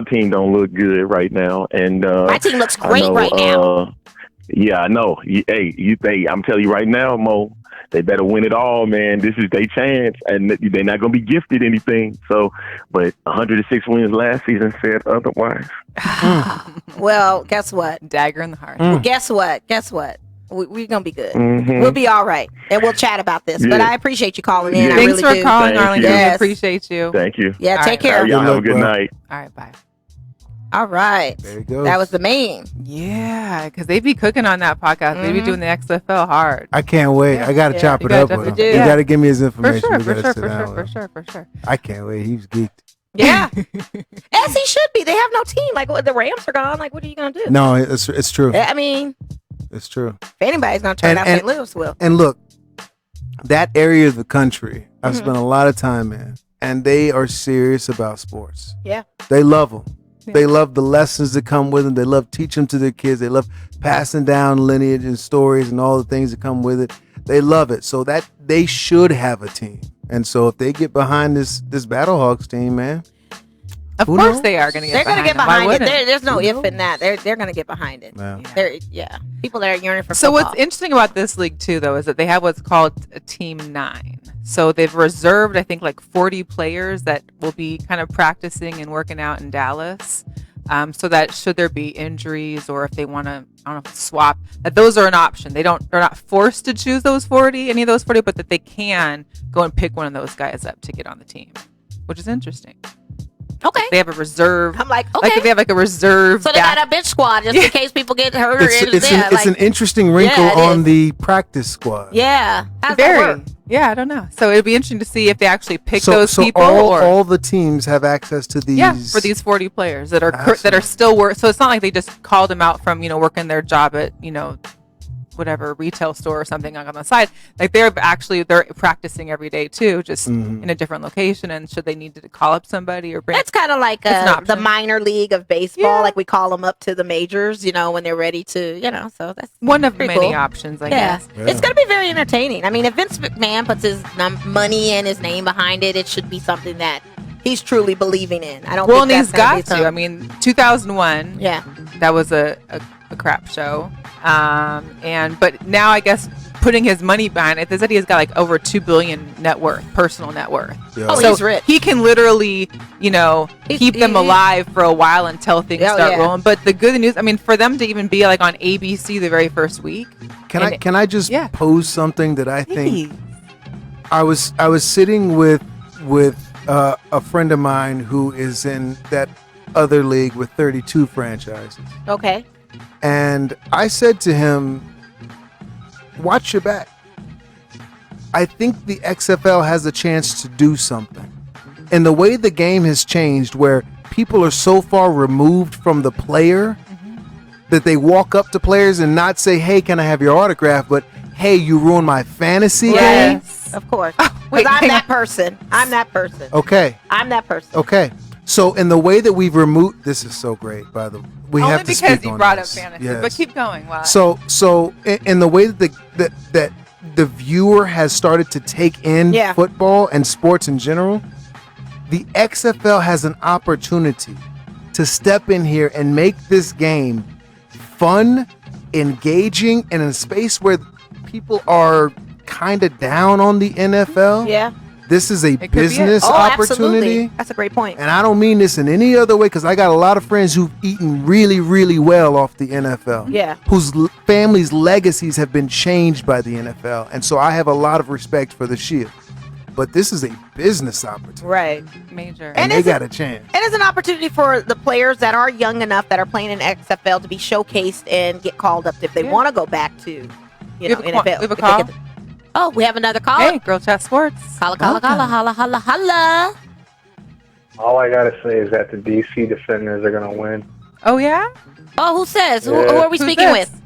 team don't look good right now, and my team looks great right now. Yeah, I know. I'm telling you right now, Mo, they better win it all, man. This is their chance, and they're not gonna be gifted anything. So, but 106 wins last season said otherwise. Well, guess what? Dagger in the heart. Well, guess what? We're going to be good. Mm-hmm. We'll be all right. And we'll chat about this. Yeah. But I appreciate you calling in. Thanks I really for calling, Arlington. Yes. We appreciate you. Thank you. Yeah, take care. Y'all have a good night. All right, bye. All right. There you go. That was the main. Yeah, because they be cooking on that podcast. Mm-hmm. They be doing the XFL hard. I can't wait. I got to chop it up with him. You got to give me his information. For sure. I can't wait. He was geeked. Yeah. As he should be. They have no team. Like, the Rams are gone. Like, what are you going to do? No, it's true. I mean... It's true. If anybody's going to turn out St. Louis will. And look, that area of the country, I've spent a lot of time in, and they are serious about sports. Yeah. They love them. Yeah. They love the lessons that come with them. They love teaching them to their kids. They love passing down lineage and stories and all the things that come with it. They love it. So that they should have a team. And so if they get behind this Battlehawks team, man. Of course they are going to get behind it. They're going to get behind it. There's no if in that. They're going to get behind it. Yeah. People that are yearning for football. So what's interesting about this league, too, though, is that they have what's called a Team 9. So they've reserved, I think, like 40 players that will be kind of practicing and working out in Dallas. So that should there be injuries or if they want to, swap, that those are an option. They're not forced to choose any of those 40, but that they can go and pick one of those guys up to get on the team, which is interesting. Okay. They have a reserve. I'm like, okay. Like they have like a reserve. So they got a bench squad just in case people get hurt. It's an interesting wrinkle on the practice squad. Yeah. How's that work? Yeah, I don't know. So it'd be interesting to see if they actually pick those people. All the teams have access to these. Yeah, for these 40 players that are still work. So it's not like they just called them out from working their job at whatever retail store or something on the side. Like they're practicing every day too, just in a different location. And should they need to call up somebody or bring? It's kind of like the minor league of baseball. Like we call them up to the majors, when they're ready to, So that's one of many options, I guess. Yeah. It's going to be very entertaining. I mean, if Vince McMahon puts his money and his name behind it, it should be something that he's truly believing in. I don't. Well, and he's got to. I mean, 2001. Yeah, that was a crap show. But now I guess putting his money behind it, they said he has got like over $2 billion personal net worth. Yeah. Oh, so he's rich. He can literally, keep them alive for a while until things start rolling. But the good news, I mean, for them to even be like on ABC the very first week. Can I just pose something that I think? I was sitting with a friend of mine who is in that other league with 32 franchises. Okay. And I said to him, watch your back. I think the XFL has a chance to do something. And the way the game has changed, where people are so far removed from the player that they walk up to players and not say, hey, can I have your autograph? But, hey, you ruined my fantasy game? Of course. Because I'm that person. Okay. I'm that person. Okay. So in the way that we've removed, this is so great, by the way. We Only have to because speak you on brought this. up fantasy, Yes. but keep going. Wow. So in the way that the viewer has started to take in football and sports in general, the XFL has an opportunity to step in here and make this game fun, engaging and in a space where people are kind of down on the NFL. Yeah. This is a business opportunity. Absolutely. That's a great point. And I don't mean this in any other way because I got a lot of friends who've eaten really, really well off the NFL. Yeah. Whose families' legacies have been changed by the NFL. And so I have a lot of respect for the Shield. But this is a business opportunity. Right. Major. And they got a chance. And it's an opportunity for the players that are young enough that are playing in XFL to be showcased and get called up if they want to go back to, NFL. We have a call? Oh, we have another caller. Hey, Girl Chat Sports. Holla, holla. All I gotta say is that the DC Defenders are gonna win. Oh, yeah? Oh, who says? Yeah. Who are we Who's speaking this? with?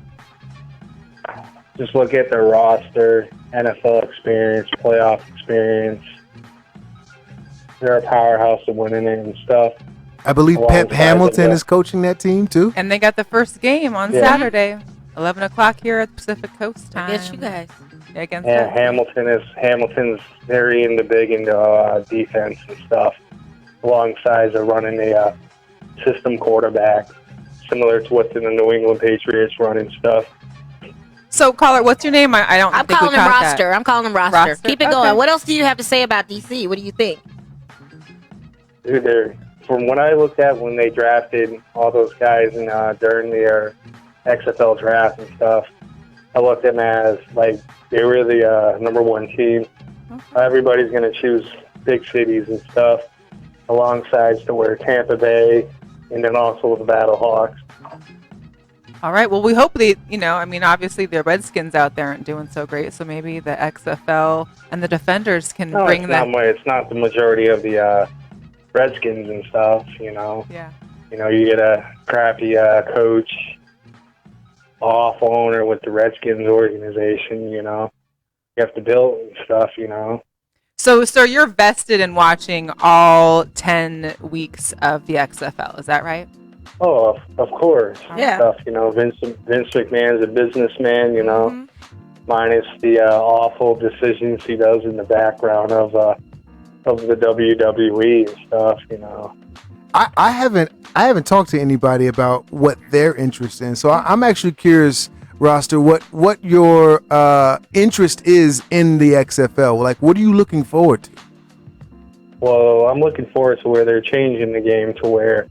Just look at their roster, NFL experience, playoff experience. They're a powerhouse of winning it and stuff. I believe Pep Alongside Hamilton the- is coaching that team too. And they got the first game on Yeah. Saturday, 11 o'clock here at Pacific Coast time. Against you guys. Yeah, against And us. Hamilton's very big into defense and stuff, alongside of running a system quarterback, similar to what the New England Patriots run and stuff. So, caller, what's your name? I don't I'm think calling we him caught roster. that. I'm calling him roster. Roster? Keep it Okay. going. What else do you have to say about DC? What do you think? Dude, from what I looked at when they drafted all those guys and during their XFL draft and stuff, I looked at them as like they were the number one team. Everybody's going to choose big cities and stuff, alongside to where Tampa Bay and then also the Battlehawks. All right. Well, we hope they, obviously the Redskins out there aren't doing so great. So maybe the XFL and the Defenders can No, bring that. it's not the majority of the Redskins and stuff, Yeah. You get a crappy coach, awful owner with the Redskins organization, You have to build and stuff, So, sir, you're vested in watching all 10 weeks of the XFL. Is that right? Oh, of course. Yeah. Stuff, Vince McMahon's a businessman, Mm-hmm. minus the awful decisions he does in the background of the WWE and stuff, I haven't talked to anybody about what their interest in. So I'm actually curious, Roster, what your interest is in the XFL. Like, what are you looking forward to? Well, I'm looking forward to where they're changing the game to where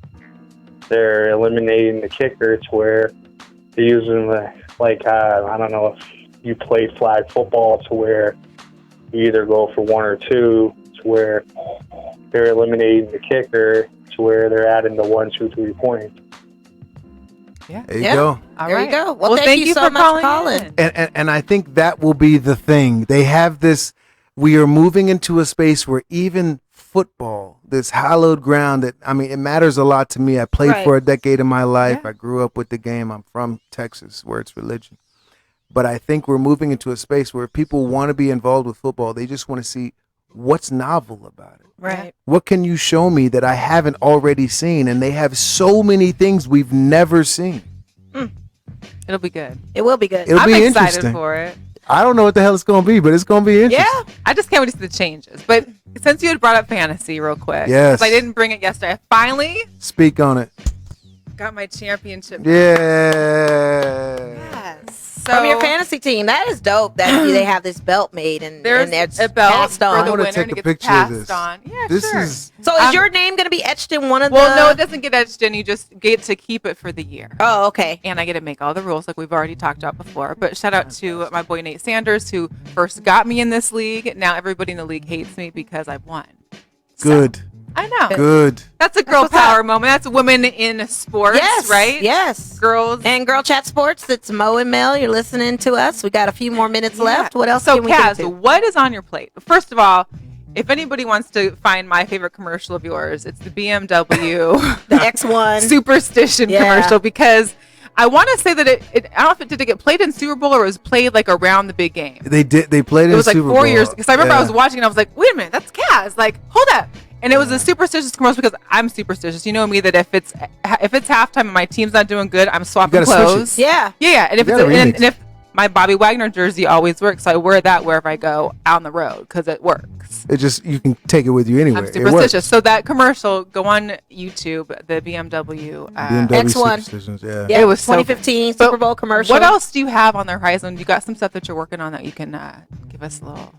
they're eliminating the kicker to where they're using I don't know if you played flag football to where you either go for one or two to where they're eliminating the kicker to where they're adding the 1, 2, 3 points. Yeah. There you go. All There right. you go. Well, thank you so for much for calling. in. And I think that will be the thing. They have this. We are moving into a space where even football, this hallowed ground that, it matters a lot to me. I played Right. for a decade of my life. Yeah. I grew up with the game. I'm from Texas, where it's religion. But I think we're moving into a space where people want to be involved with football. They just want to see what's novel about it. Right. What can you show me that I haven't already seen? And they have so many things we've never seen. It'll be good. It will be good. It'll I'm be excited interesting. for it. I don't know what the hell it's going to be, but it's going to be interesting. Yeah. I just can't wait to see the changes. But since you had brought up fantasy real quick, Yes. 'cause I didn't bring it yesterday, I finally Speak on it. got my championship. Yeah. Yes. So From your fantasy team. That is dope that they have this belt made and there's it's a belt passed for on. the I wanna winner take and a it gets picture of passed this. on. Yeah, This sure. is So is your name going to be etched in one of Well, the... no, it doesn't get etched in. You just get to keep it for the year. Oh, okay. And I get to make all the rules like we've already talked about before. But shout out to my boy Nate Sanders, who first got me in this league. Now everybody in the league hates me because I've won. good. I know. Good. That's a girl what's power moment. That's women in sports, Yes. right? Yes. Girls. And Girl Chat Sports, it's Mo and Mel. You're listening to us. We got a few more minutes left. What else So, can we get Caz, to? what is on your plate? First of all, if anybody wants to find my favorite commercial of yours, it's the BMW The X1. Superstition Yeah. commercial, because I want to say that it I don't know if it did it get played in Super Bowl or it was played like around the big game. They did. They played It in was like Super 4 Bowl. years, because I remember I Yeah. was watching and I was like, wait a minute, that's Caz. Like, hold up. And it was a superstitious commercial because I'm superstitious. You know me, that if it's halftime and my team's not doing good, I'm swapping gotta switch it. clothes. Yeah. Yeah. And if You it's gotta remix. and if my Bobby Wagner jersey always works. So I wear that wherever I go out on the road because it works. It just, you can take it with you anywhere. I'm superstitious. So that commercial, go on YouTube, the BMW X1. Superstitions, yeah. Yeah, it was 2015 so, Super Bowl commercial. What else do you have on the horizon? You got some stuff that you're working on that you can give us a little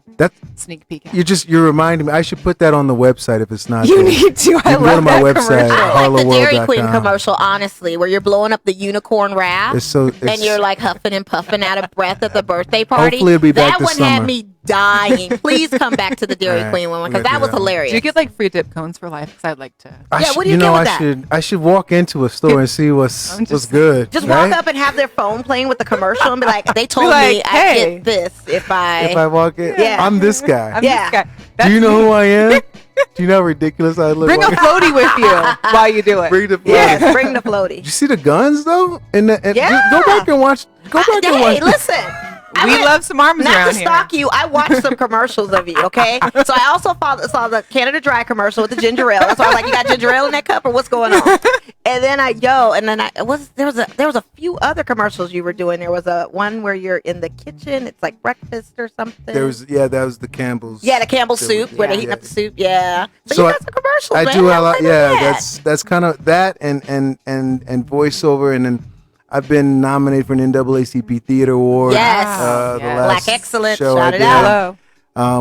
sneak peek at? You're reminding me. I should put that on the website if it's not. You there. need to. I You can love go to my that website, commercial. I like the Dairy harlowworld.com. Queen commercial, honestly, where you're blowing up the unicorn wrap and you're like huffing and puffing out of breath at the birthday party. Hopefully it'll be back that this one summer. had me dying. Please come back to the Dairy All Queen right, one we'll because that do was that. hilarious. Do you get like free dip cones for life? Because I'd like to. What do you get with that? I should walk into a store and see what's good. Just right? walk up and have their phone playing with the commercial and be like, they told like, me I hey. get this if I walk in. Yeah. I'm this guy. I'm this guy. Do you know who I am? Do you know how ridiculous I look? Bring a floaty with you while you do it. Bring the floaty. Yes, bring the floaty. Did you see the guns though? And Yeah. go back and watch. Go back and watch. Hey, listen. We love some arms Not around to here. stalk you, I watched some commercials of you, okay? So I also saw the Canada Dry commercial with the ginger ale. So I was like, you got ginger ale in that cup or what's going on? And then there was a few other commercials you were doing. There was a one where you're in the kitchen. It's like breakfast or something. That was the Campbell's. Yeah, the Campbell's soup where they're heating up the soup. Yeah. So you got some commercials. I man. do a lot. Yeah, that. that's kind of that and voiceover, and then I've been nominated for an NAACP Theater Award. Yes. The last Black Excellence. show Shout I it did. out.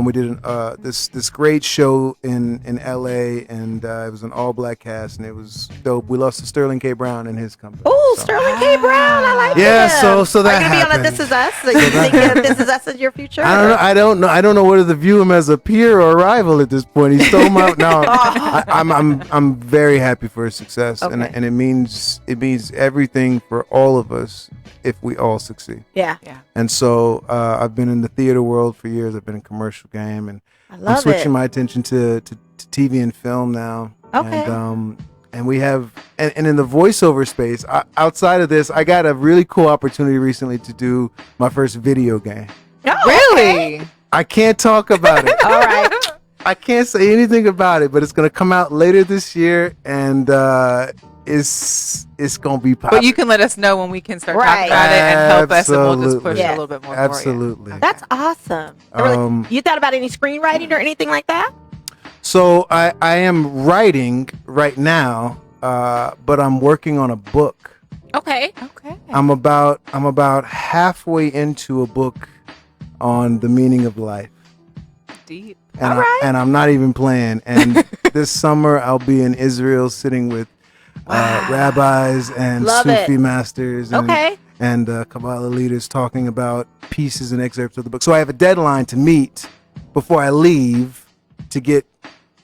We did this great show in LA, and it was an all black cast, and it was dope. We lost to Sterling K. Brown and his company. Oh, Sterling K. Brown, I like Yeah, him. so that Are you gonna be on happened. a This Is Us? So you think that This Is Us is your future? I don't know whether to view him as a peer or a rival at this point. He stole my no. I'm very happy for his success, Okay. and it means everything for all of us if we all succeed. Yeah. And so I've been in the theater world for years. I've been in commercial game, and love I'm switching it. my attention to TV and film now. Okay. And we have, and in the voiceover space, outside of this, I got a really cool opportunity recently to do my first video game. Oh, Really? I can't talk about it. All right. I can't say anything about it, but it's going to come out later this year, and it's going to be popular. But you can let us know when we can start Right. talking about it and help us, and we'll just push Absolutely. it a little bit more Absolutely. for you. That's awesome. You thought about any screenwriting or anything like that? So I am writing right now, but I'm working on a book. Okay. I'm about halfway into a book on the meaning of life. Deep. And, and I'm not even playing. And this summer I'll be in Israel sitting with rabbis and Love Sufi it. masters and, Okay. and Kabbalah leaders talking about pieces and excerpts of the book. So I have a deadline to meet before I leave to get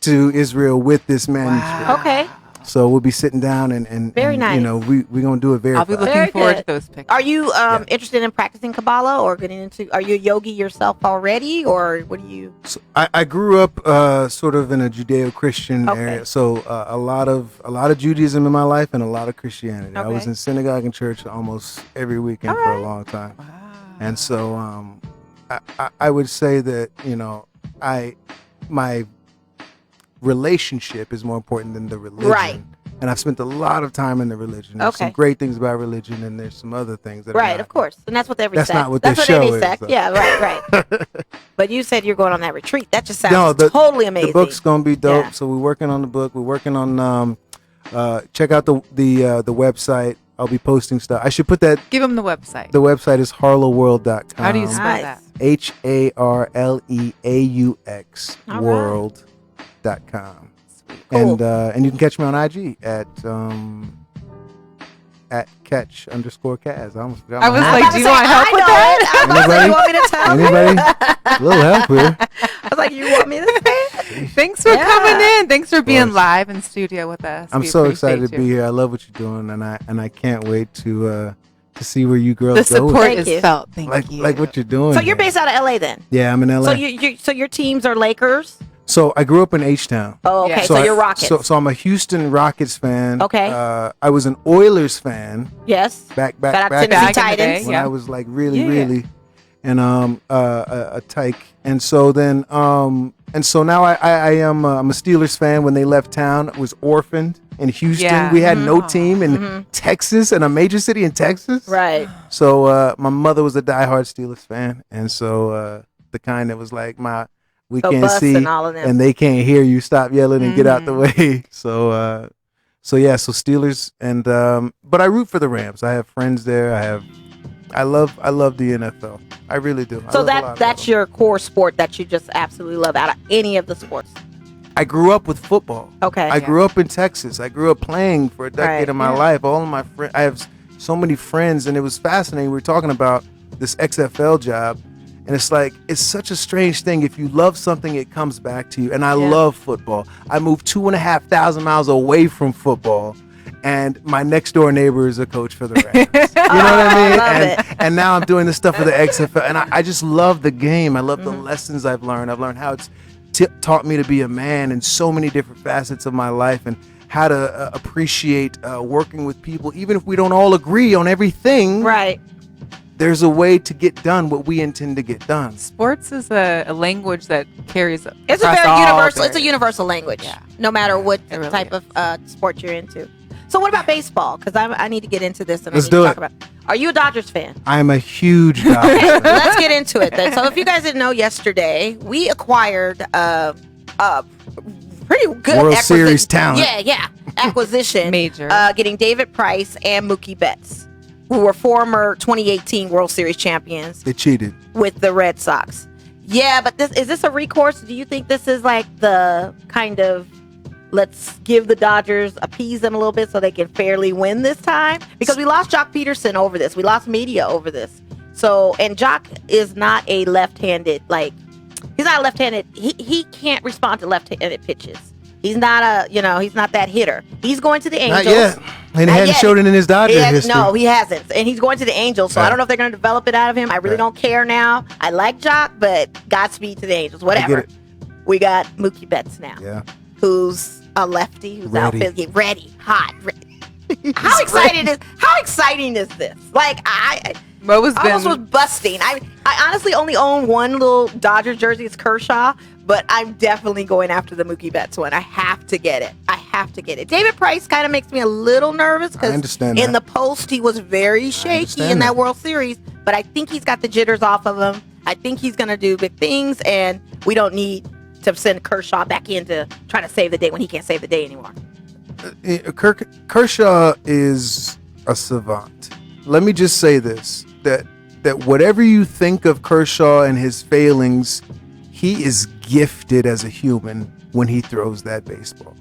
to Israel with this manuscript. Okay. So we'll be sitting down and Very nice. You know, we're gonna do it very. I'll be fast. looking forward good. to those pictures. Are you interested in practicing Kabbalah or getting into? Are you a yogi yourself already, or what do you? So I grew up sort of in a Judeo-Christian Okay. area, so a lot of Judaism in my life and a lot of Christianity. I was Okay. in synagogue and church almost every weekend for a long time, and so I would say that my relationship is more important than the religion. Right. And I've spent a lot of time in the religion. There's some Okay. great things about religion, and there's some other things that are Right, not. of course, and that's what every That's sect. not what that's this what show any is, sect. though. Yeah, right. But you said you're going on that retreat. That just sounds No, totally amazing. The book's gonna be dope. Yeah. So we're working on the book. We're working on check out the website. I'll be posting stuff. I should put that. Give them the website. The website is harlowworld.com. How do you spell Nice. that? HARLEAUX All right. world.com. Cool. And you can catch me on IG at catch_Caz. I almost forgot I my was name. like, do you want help with that? I was about to say, you want me to tell you? Anybody? A little help here. I was like, you want me to say it? Thanks for Yeah. coming in. Thanks for being course. live in studio with us. I'm We so excited to appreciate be you. here. I love what you're doing, and I can't wait to see where you girls The go. support Thank is you. felt. Thank you. Like what you're doing. So you're man. based out of LA then? Yeah, I'm in LA. So your teams are Lakers? So I grew up in H-Town. Oh, okay. Yeah. So you're I- Rockets. So I'm a Houston Rockets fan. Okay. I was an Oilers fan yes. back Shout out back Tennessee back in the day, Titans. when yeah. I was like really Yeah. and a tyke. And so then and so now I am I'm a Steelers fan. When they left town, I was orphaned. in Houston. Yeah. We had no team in Texas, in a major city in Texas. Right. So my mother was a diehard Steelers fan, and so the kind that was like, we So can't Bus see and all of them. and they can't hear you. Stop yelling and get out the way. So Steelers and but I root for the Rams. I have friends there. I love the NFL. I really do. So that's your core sport that you just absolutely love out of any of the sports. I grew up with football. Okay. I grew up in Texas. I grew up playing for a decade of my life. All of my friends, I have so many friends, and it was fascinating. We were talking about this XFL job, and it's like, it's such a strange thing. If you love something, it comes back to you. And I love football. I moved 2,500 miles away from football, and my next door neighbor is a coach for the Rams. You know what I mean? And now I'm doing this stuff for the XFL, and I just love the game. I love the lessons I've learned. I've learned how it's taught me to be a man in so many different facets of my life, and how to appreciate working with people, even if we don't all agree on everything. Right. There's a way to get done what we intend to get done. Sports is a language that carries. It's a very universal. It's a universal language. Yeah. No matter what really type of sport you're into. So what about baseball? Because I need to get into this, and Let's I need do to it. talk about. Are you a Dodgers fan? I am a huge Dodgers fan. Let's get into it then. So if you guys didn't know, yesterday we acquired pretty good World Series talent. Yeah, acquisition. Major. Getting David Price and Mookie Betts, who were former 2018 World Series champions They cheated. with the Red Sox. Yeah, but is this a recourse? Do you think this is like the kind of, let's give the Dodgers, appease them a little bit so they can fairly win this time? Because we lost Jock Peterson over this. We lost media over this. So, and Jock is not a left-handed, he's not a left-handed, he can't respond to left-handed pitches. He's not he's not that hitter. He's going to the Angels. Not yet. And he hadn't showed it in his Dodgers history. No, he hasn't. And he's going to the Angels, so I don't know if they're going to develop it out of him. I really don't care now. I like Jock, but Godspeed to the Angels. Whatever. We got Mookie Betts now. Yeah. Who's a lefty, who's Ready. ready, hot. How exciting is this? Mo was almost was busting. I honestly only own one little Dodgers jersey. It's Kershaw, but I'm definitely going after the Mookie Betts one. I have to get it. David Price kind of makes me a little nervous because in the post he was very shaky in that World Series, but I think he's got the jitters off of him. I think he's going to do big things, and we don't need to send Kershaw back in to try to save the day when he can't save the day anymore. Kershaw is a savant. Let me just say this, that whatever you think of Kershaw and his failings, he is gifted as a human when he throws that baseball.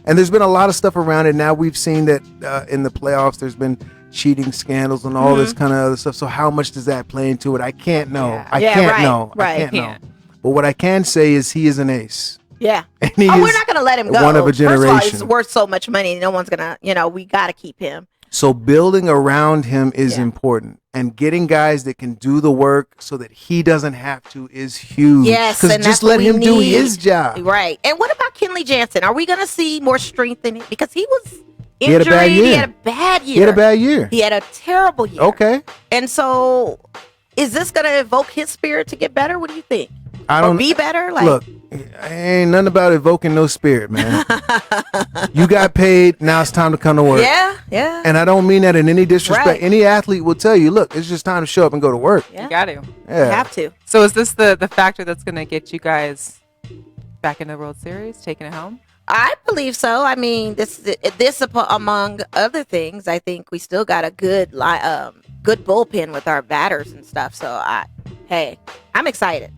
And there's been a lot of stuff around it. Now we've seen that in the playoffs there's been cheating scandals and all this kind of other stuff. So how much does that play into it? I can't know. Yeah. I can't know. But what I can say is he is an ace. Yeah. And we're not going to let him go. One of a generation. First of all, he's worth so much money. No one's going to, we got to keep him. So building around him is important, and getting guys that can do the work so that he doesn't have to is huge. Yes, because just let him do his job. Right. And what about Kenley Jansen? Are we going to see more strength in it? Because he was injured. He had a bad year. He had a bad year. He had a bad year. He had a terrible year. Okay. And so, is this going to evoke his spirit to get better? What do you think? I don't be better. Look, ain't nothing about evoking no spirit, man. You got paid. Now it's time to come to work. Yeah. And I don't mean that in any disrespect. Right. Any athlete will tell you, look, it's just time to show up and go to work. Yeah. You got to. Yeah. You have to. So is this the factor that's going to get you guys back in the World Series, taking it home? I believe so. I mean, this among other things, I think we still got a good bullpen with our batters and stuff. So I'm excited.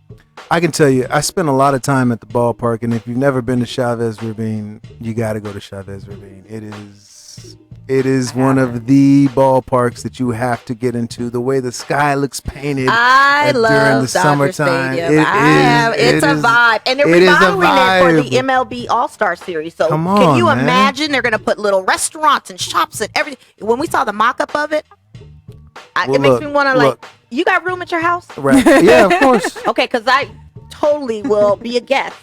I can tell you, I spent a lot of time at the ballpark, and if you've never been to Chavez Ravine, you got to go to Chavez Ravine. It is one of the ballparks that you have to get into. The way the sky looks painted during the summertime. It's a vibe, and they're remodeling it for the MLB All-Star Series. So can you imagine? They're going to put little restaurants and shops and everything. When we saw the mock-up of it, it makes me want to you got room at your house? Right. Yeah, of course. Okay, because I totally will be a guest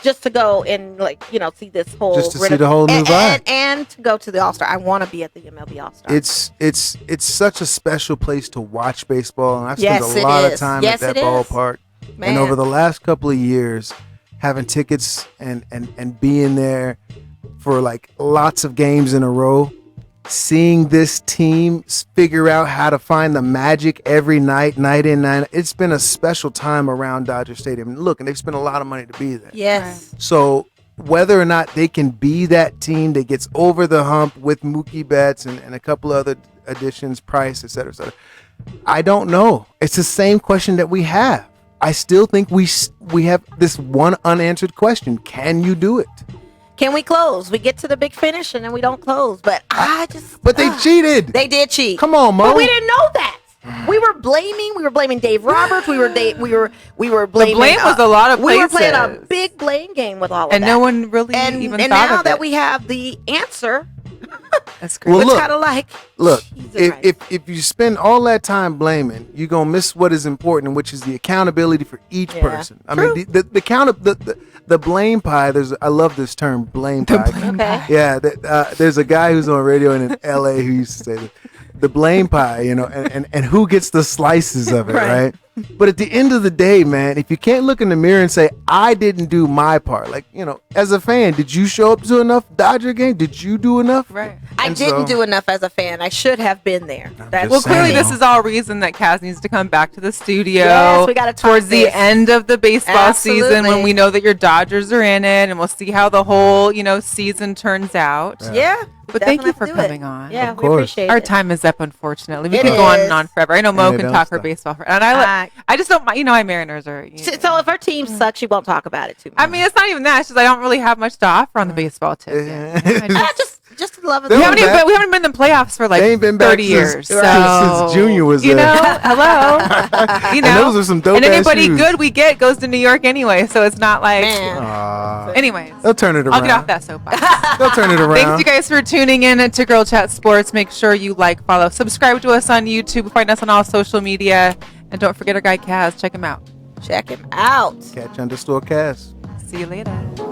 just to go and see this whole just to see the whole new vibe and to go to the All-Star. I want to be at the MLB All-Star. It's such a special place to watch baseball, and I've spent a lot of time at that ballpark. Man. And over the last couple of years, having tickets and being there for like lots of games in a row. Seeing this team figure out how to find the magic every night, night in, night out. It's been a special time around Dodger Stadium. And look, and they've spent a lot of money to be there. Yes. So whether or not they can be that team that gets over the hump with Mookie Betts and a couple other additions, Price, et cetera, I don't know. It's the same question that we have. I still think we have this one unanswered question. Can you do it? Can we close? We get to the big finish and then we don't close. But But they cheated. They did cheat. Come on, Mo. But we didn't know that. We were blaming Dave Roberts. We were blaming. The blame was a lot of places. We were playing a big blame game with all of and that. no one really even and thought now of that it. we have the answer, That's great. Well, it's kind of like if you spend all that time blaming, you're gonna miss what is important, which is the accountability for each person. I mean, the blame pie. I love this term, blame pie. okay. Yeah, there's a guy who's on radio in LA who used to say that. The blame pie, and who gets the slices of it, right? But at the end of the day, man, if you can't look in the mirror and say, I didn't do my part, like, as a fan, did you show up to enough Dodger game? Did you do enough? Right. I didn't do enough as a fan. I should have been there. Well, clearly this is all reason that Caz needs to come back to the studio. Yes, we gotta talk towards the end of the baseball season when we know that your Dodgers are in it, and we'll see how the whole season turns out. Yeah. But thank you for coming on. Yeah, we appreciate Our it. time is up, unfortunately. We could go on and on forever. I know Mo can talk her baseball, and I just don't. Mariners are. So if our team sucks, she won't talk about it too much. I mean, it's not even that. It's just I don't really have much to offer on the baseball tip. Just love it. We haven't been in the playoffs for like 30 years. Since Junior was there. Hello. And those are some dope and anybody shoes. good we get goes to New York anyway, so it's not like. Anyways, they'll turn it around. I'll get off that soapbox. They'll turn it around. Thanks you guys for tuning in to Girl Chat Sports. Make sure you like, follow, subscribe to us on YouTube. Find us on all social media, and don't forget our guy Caz. Check him out. Check him out. Catch_Caz. See you later.